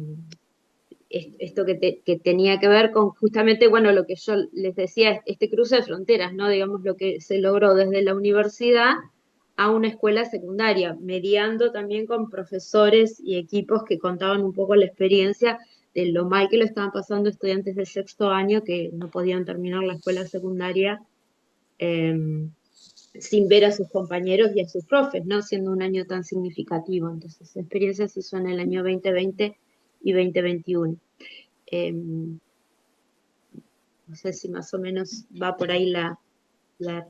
esto que tenía que ver con justamente, bueno, lo que yo les decía, este cruce de fronteras, ¿no? Digamos, lo que se logró desde la universidad a una escuela secundaria, mediando también con profesores y equipos que contaban un poco la experiencia de lo mal que lo estaban pasando estudiantes de sexto año que no podían terminar la escuela secundaria eh, sin ver a sus compañeros y a sus profes, ¿no? Siendo un año tan significativo. Entonces, esa experiencia se hizo en el año 2020 y 2021. No sé si más o menos va por ahí la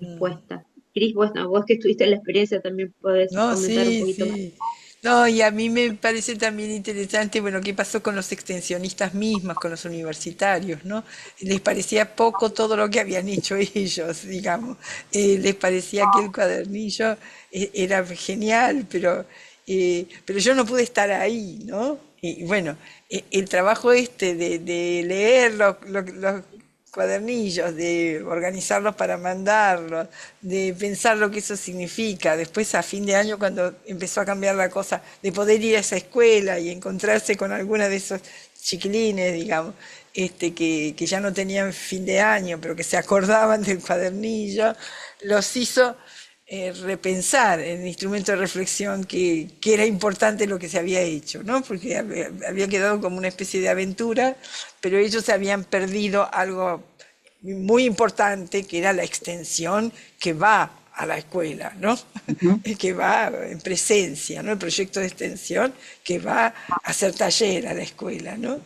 respuesta. Cris, vos que estuviste en la experiencia también podés No, comentar un sí, poquito más. sí. No, y a mí me parece también interesante, bueno, qué pasó con los extensionistas mismos, con los universitarios, ¿no? Les parecía poco todo lo que habían hecho ellos, digamos. Les parecía que el cuadernillo era genial, pero yo no pude estar ahí, ¿no? Y bueno, el trabajo este de leer los cuadernillos, de organizarlos para mandarlos, de pensar lo que eso significa. Después a fin de año, cuando empezó a cambiar la cosa, de poder ir a esa escuela y encontrarse con alguna de esos chiquilines, digamos, que ya no tenían fin de año, pero que se acordaban del cuadernillo, los hizo repensar en el instrumento de reflexión que era importante lo que se había hecho, ¿no? Porque había quedado como una especie de aventura, pero ellos habían perdido algo muy importante, que era la extensión que va a la escuela, ¿no? Que va en presencia, ¿no? El proyecto de extensión que va a hacer taller a la escuela, ¿no?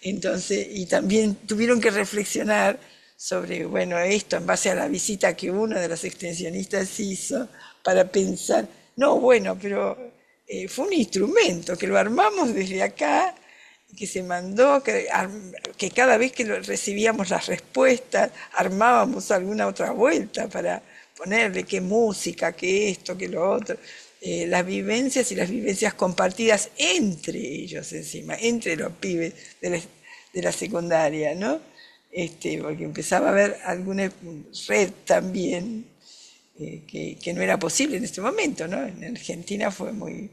Entonces, y también tuvieron que reflexionar sobre, bueno, esto en base a la visita que uno de los extensionistas hizo para pensar, no, bueno, pero fue un instrumento que lo armamos desde acá, que se mandó, que cada vez que recibíamos las respuestas, armábamos alguna otra vuelta para ponerle qué música, qué esto, qué lo otro. Las vivencias y las vivencias compartidas entre ellos encima, entre los pibes de la secundaria, ¿no? Porque empezaba a haber alguna red también que no era posible en este momento, ¿no? En Argentina fue muy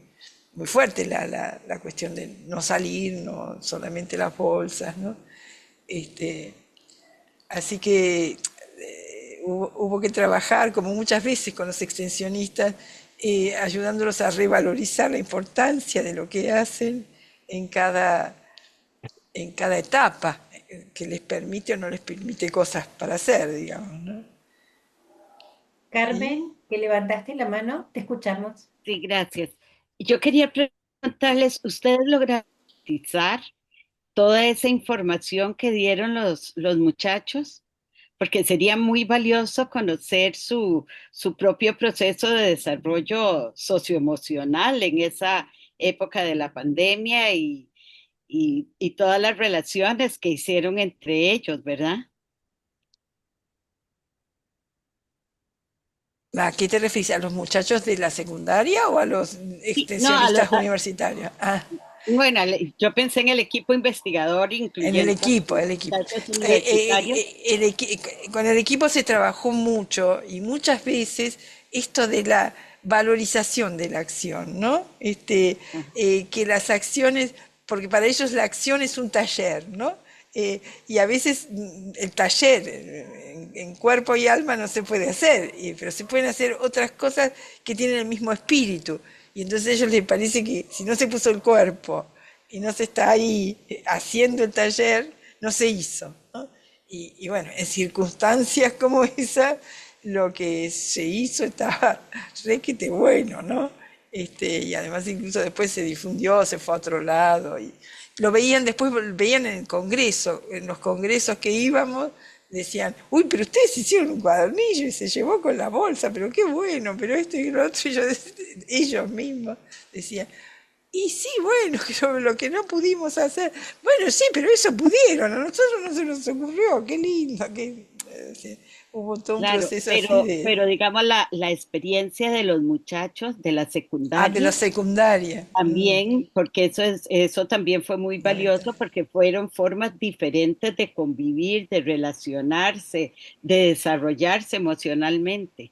fuerte la cuestión de no salir, no solamente las bolsas, ¿no? Este, Así que hubo que trabajar, como muchas veces con los extensionistas, ayudándolos a revalorizar la importancia de lo que hacen en cada, en cada etapa, que les permite o no les permite cosas para hacer, digamos, ¿no? Y Carmen, que levantaste la mano, te escuchamos. Sí, gracias. Yo quería preguntarles, ¿ustedes lograron utilizar toda esa información que dieron los muchachos? Porque sería muy valioso conocer su propio proceso de desarrollo socioemocional en esa época de la pandemia y todas las relaciones que hicieron entre ellos, ¿verdad? ¿a qué te refieres? ¿A los muchachos de la secundaria o a los Sí, no, a los, extensionistas universitarios? Ah, bueno, yo pensé en el equipo investigador, en el incluyendo a equipo, los el equipo. muchachos universitarios. Con el equipo se trabajó mucho y muchas veces esto de la valorización de la acción, ¿no? Que las acciones, porque para ellos la acción es un taller, ¿no? Y a veces el taller en cuerpo y alma no se puede hacer, pero se pueden hacer otras cosas que tienen el mismo espíritu. Y entonces a ellos les parece que si no se puso el cuerpo y no se está ahí haciendo el taller, no se hizo, ¿no? Y bueno, en circunstancias como esa, lo que se hizo estaba requete bueno, ¿no? Y además incluso después se difundió, se fue a otro lado, y lo veían después, veían en el congreso, en los congresos que íbamos, decían, uy, pero ustedes hicieron un cuadernillo y se llevó con la bolsa, pero qué bueno, pero esto y lo otro, y ellos mismos decían, y sí, bueno, lo que no pudimos hacer. Bueno, sí, pero eso pudieron, a nosotros no se nos ocurrió, qué lindo, hubo todo un Claro, proceso así de... pero digamos la experiencia de los muchachos de la Ah, de la secundaria secundaria. también, porque eso también fue muy valioso porque fueron formas diferentes de convivir, de relacionarse, de desarrollarse emocionalmente.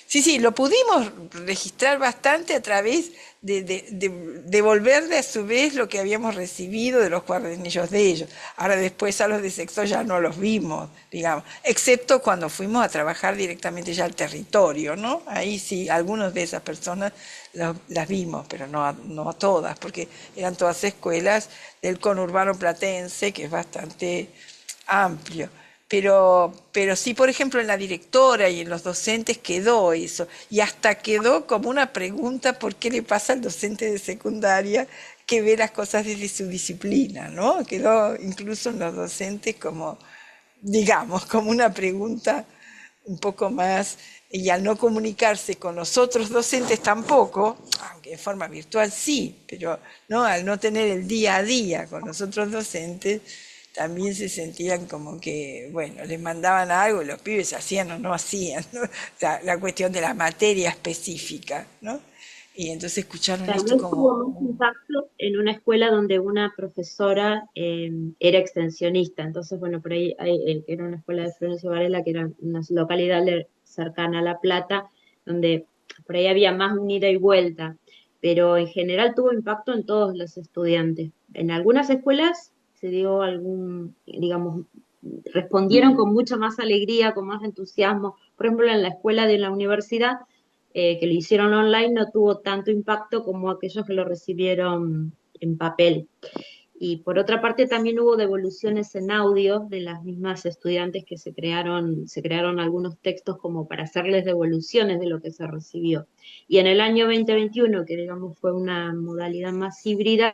Sí, sí, lo pudimos registrar bastante a través de devolverle a su vez lo que habíamos recibido de los cuadernillos de ellos. Ahora después a los de sexto ya no los vimos, digamos, excepto cuando fuimos a trabajar directamente ya al territorio, ¿no? Ahí sí, algunos de esas personas las vimos, pero no a todas, porque eran todas escuelas del conurbano platense, que es bastante amplio. Pero sí, por ejemplo, en la directora y en los docentes quedó eso. Y hasta quedó como una pregunta por qué le pasa al docente de secundaria que ve las cosas desde su disciplina, ¿no? Quedó incluso en los docentes como, digamos, como una pregunta un poco más, y al no comunicarse con los otros docentes tampoco, aunque de forma virtual sí, pero no, al no tener el día a día con los otros docentes, también se sentían como que, bueno, les mandaban algo y los pibes hacían o no hacían, ¿no? La cuestión de la materia específica, ¿no? Y entonces escucharon Tal esto vez tuvo más como, impacto en una escuela donde una profesora era extensionista. Entonces, bueno, por ahí que era una escuela de Florencio Varela, que era una localidad cercana a La Plata, donde por ahí había más un ida y vuelta. Pero en general tuvo impacto en todos los estudiantes. En algunas escuelas se dio digamos, respondieron con mucha más alegría, con más entusiasmo. Por ejemplo, en la escuela de la universidad que lo hicieron online no tuvo tanto impacto como aquellos que lo recibieron en papel. Y por otra parte también hubo devoluciones en audio de las mismas estudiantes que se crearon algunos textos como para hacerles devoluciones de lo que se recibió. Y en el año 2021, que digamos fue una modalidad más híbrida,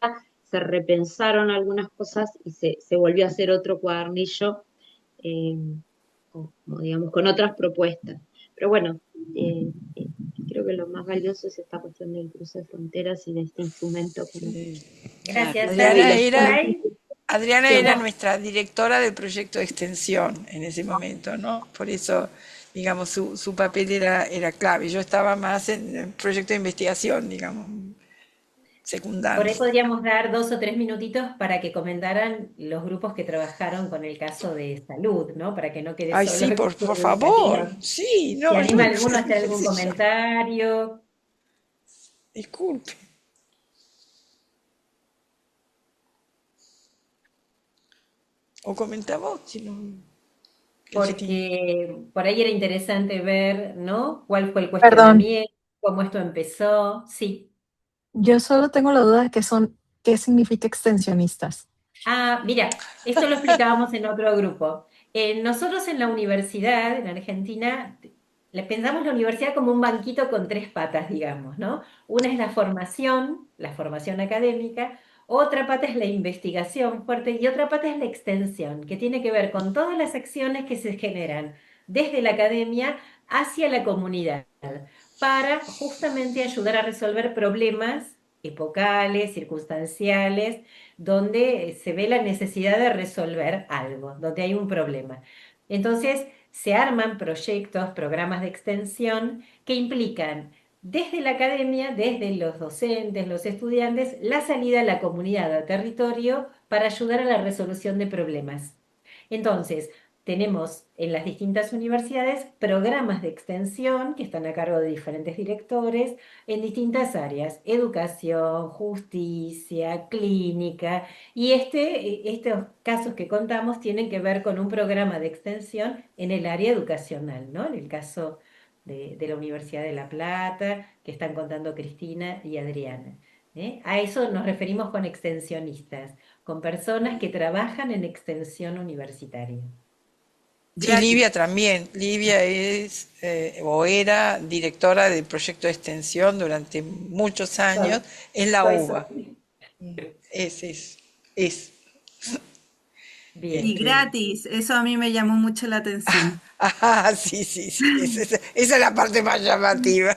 se repensaron algunas cosas y se volvió a hacer otro cuadernillo, eh, como digamos, con otras propuestas. Pero bueno, eh, eh, creo que lo más valioso es esta cuestión del cruce de fronteras y de este instrumento como sí. Claro. Gracias, Adriana Sari. Por era, ahí, Adriana sí, era nuestra directora del proyecto de extensión en ese momento, ¿no? Por eso, digamos, su papel era clave. Yo estaba más en el proyecto de investigación, digamos, por secundando. ahí podríamos dar 2 o 3 minutitos para que comentaran los grupos que trabajaron con el caso de salud, ¿no? Para que no quede Ay, solo sí, el caso por favor. educativo. Sí, ¿Se no, yo, anima alguno a hacer qué algún sé yo. comentario? Disculpe. O comentamos, si no. porque por ahí era interesante ver, ¿no? ¿Cuál fue el Perdón, cuestionamiento? ¿Cómo esto empezó? Sí. yo solo tengo la duda de qué significa extensionistas. Ah, mira, esto lo explicábamos en otro grupo. Nosotros en la universidad, en Argentina, le pensamos la universidad como un banquito con tres patas, digamos, ¿no? Una es la formación académica, otra pata es la investigación fuerte y otra pata es la extensión, que tiene que ver con todas las acciones que se generan desde la academia hacia la comunidad, para justamente ayudar a resolver problemas epocales, circunstanciales donde se ve la necesidad de resolver algo, donde hay un problema. Entonces, se arman proyectos, programas de extensión que implican desde la academia, desde los docentes, los estudiantes, la salida a la comunidad, al territorio, para ayudar a la resolución de problemas. Entonces, tenemos en las distintas universidades programas de extensión que están a cargo de diferentes directores en distintas áreas, educación, justicia, clínica, y estos casos que contamos tienen que ver con un programa de extensión en el área educacional, ¿no? En el caso de la Universidad de La Plata, que están contando Cristina y Adriana. ¿Eh? A eso nos referimos con extensionistas, con personas que trabajan en extensión universitaria. Sí, Gratis. Livia también. Livia es o era directora del proyecto de extensión durante muchos años Soy, en la soy UBA. Sofi. Es. Bien. Y Este, gratis, eso a mí me llamó mucho la atención. sí, sí, sí. Esa es la parte más llamativa.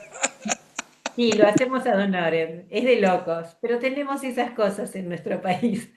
Sí, lo hacemos ad honorem, es de locos, pero tenemos esas cosas en nuestro país.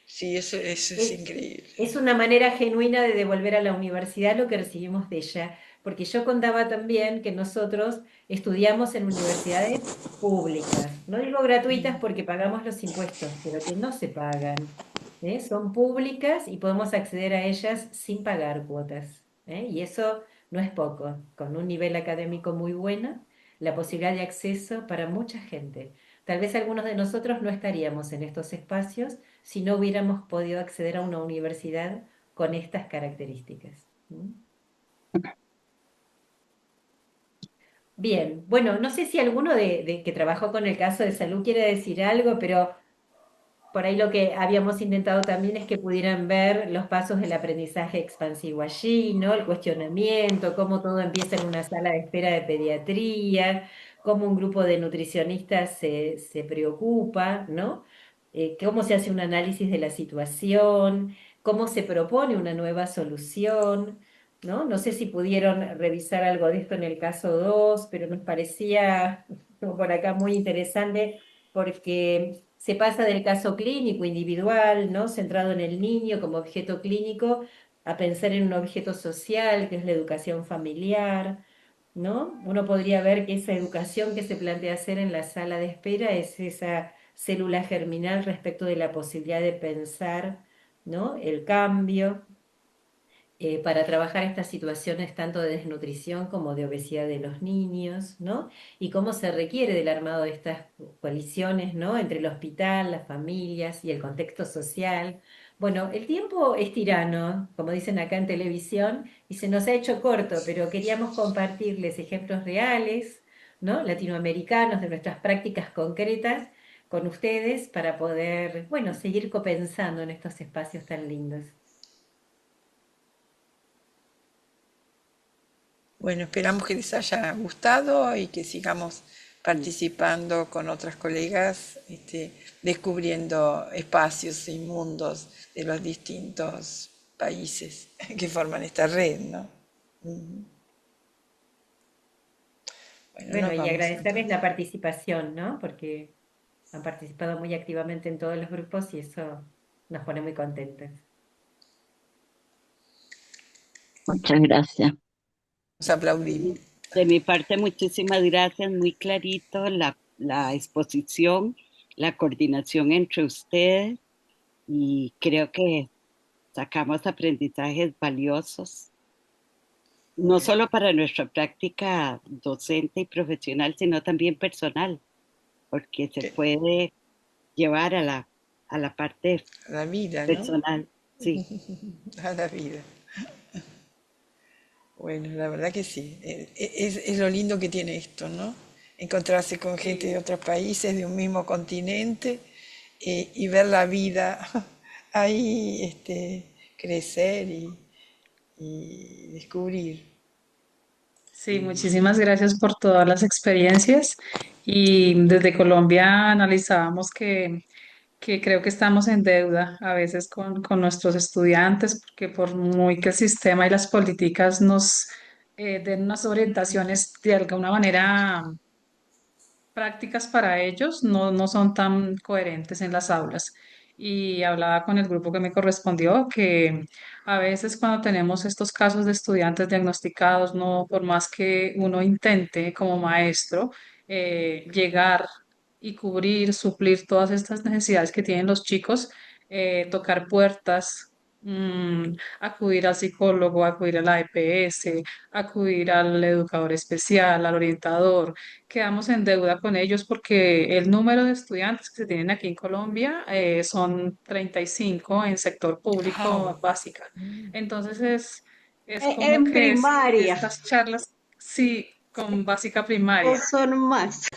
Sí, eso es Es, increíble. es una manera genuina de devolver a la universidad lo que recibimos de ella, porque yo contaba también que nosotros estudiamos en universidades públicas, no digo gratuitas porque pagamos los impuestos, pero que no se pagan, ¿eh? Son públicas y podemos acceder a ellas sin pagar cuotas, ¿eh? Y eso no es poco, con un nivel académico muy bueno, la posibilidad de acceso para mucha gente. Tal vez algunos de nosotros no estaríamos en estos espacios si no hubiéramos podido acceder a una universidad con estas características. ¿Mm? Bien, bueno, no sé si alguno de que trabajó con el caso de salud quiere decir algo, pero por ahí lo que habíamos intentado también es que pudieran ver los pasos del aprendizaje expansivo allí, ¿no? El cuestionamiento, cómo todo empieza en una sala de espera de pediatría, cómo un grupo de nutricionistas se preocupa, ¿no? Cómo se hace un análisis de la situación, cómo se propone una nueva solución, ¿no? No sé si pudieron revisar algo de esto en el caso 2, pero nos parecía por acá muy interesante porque se pasa del caso clínico individual, ¿no? Centrado en el niño como objeto clínico, a pensar en un objeto social, que es la educación familiar, ¿no? Uno podría ver que esa educación que se plantea hacer en la sala de espera es esa célula germinal respecto de la posibilidad de pensar, ¿no? El cambio, para trabajar estas situaciones tanto de desnutrición como de obesidad de los niños, ¿no? Y cómo se requiere del armado de estas coaliciones, ¿no? Entre el hospital, las familias y el contexto social. Bueno, el tiempo es tirano, como dicen acá en televisión, y se nos ha hecho corto, pero queríamos compartirles ejemplos reales, ¿no? Latinoamericanos de nuestras prácticas concretas con ustedes para poder, bueno, seguir copensando en estos espacios tan lindos. Bueno, esperamos que les haya gustado y que sigamos Sí. participando con otras colegas, descubriendo espacios y mundos de los distintos países que forman esta red, ¿no? Ujú. Bueno, Bueno, nos y vamos agradecerles la entonces. participación, ¿no? Porque han participado muy activamente en todos los grupos y eso nos pone muy contentos. Muchas gracias. Nos aplaudimos. De mi parte, muchísimas gracias. Muy clarito la exposición, la coordinación entre ustedes y creo que sacamos aprendizajes valiosos, no solo para nuestra práctica docente y profesional, sino también personal, porque se Que puede llevar a la parte la vida, ¿no? personal. Sí. A la vida. Bueno, la verdad que sí. Es lo lindo que tiene esto, ¿no? Encontrarse con gente de otros países, de un mismo continente, y ver la vida ahí crecer y descubrir. Sí, muchísimas gracias por todas las experiencias. Y desde Colombia analizábamos que creo que estamos en deuda a veces con nuestros estudiantes, porque por muy que el sistema y las políticas nos den unas orientaciones de alguna manera prácticas para ellos, no son tan coherentes en las aulas. Y hablaba con el grupo que me correspondió que a veces cuando tenemos estos casos de estudiantes diagnosticados, no por más que uno intente como maestro llegar y cubrir, suplir todas estas necesidades que tienen los chicos, tocar puertas, acudir al psicólogo, acudir a la EPS, acudir al educador especial, al orientador, quedamos en deuda con ellos porque el número de estudiantes que se tienen aquí en Colombia son 35 en sector público ¡Wow! básica. Entonces es como En que si primaria, estas charlas, sí, con básica o primaria. son más.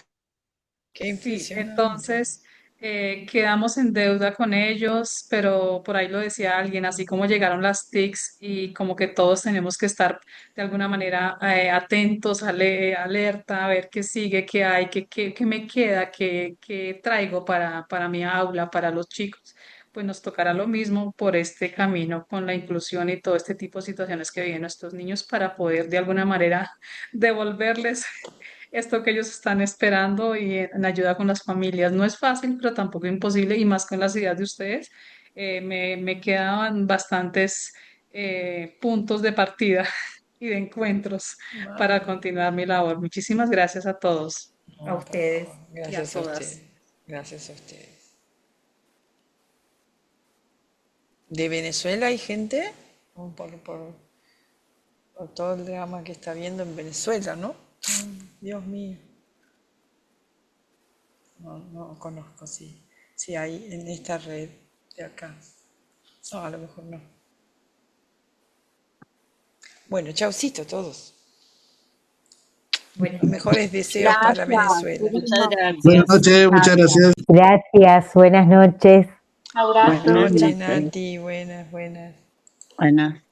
¡Qué Sí, impresionante! entonces quedamos en deuda con ellos, pero por ahí lo decía alguien, así como llegaron las TICs y como que todos tenemos que estar de alguna manera atentos, alerta, a ver qué sigue, qué hay, qué me queda, qué traigo para mi aula, para los chicos. Pues nos tocará lo mismo por este camino con la inclusión y todo este tipo de situaciones que viven nuestros niños para poder de alguna manera devolverles esto que ellos están esperando y en ayuda con las familias. No es fácil, pero tampoco imposible y más con las ideas de ustedes. Me quedaban bastantes puntos de partida y de encuentros para Vale. continuar mi labor. Muchísimas gracias a todos, a No, por favor. ustedes y a Gracias a todas. ustedes. Gracias a ustedes. ¿De Venezuela hay gente? Por todo el drama que está habiendo en Venezuela, ¿no? Dios mío. No conozco si hay en esta red de acá. No, a lo mejor no. Bueno, chaucito a todos. Bueno, Los mejores deseos para Gracias. Venezuela. Muchas Buenas gracias. noches, muchas gracias. Gracias, buenas noches. Buenas Abrazo, noches, gracias. Nati. Buenas, buenas. Buenas.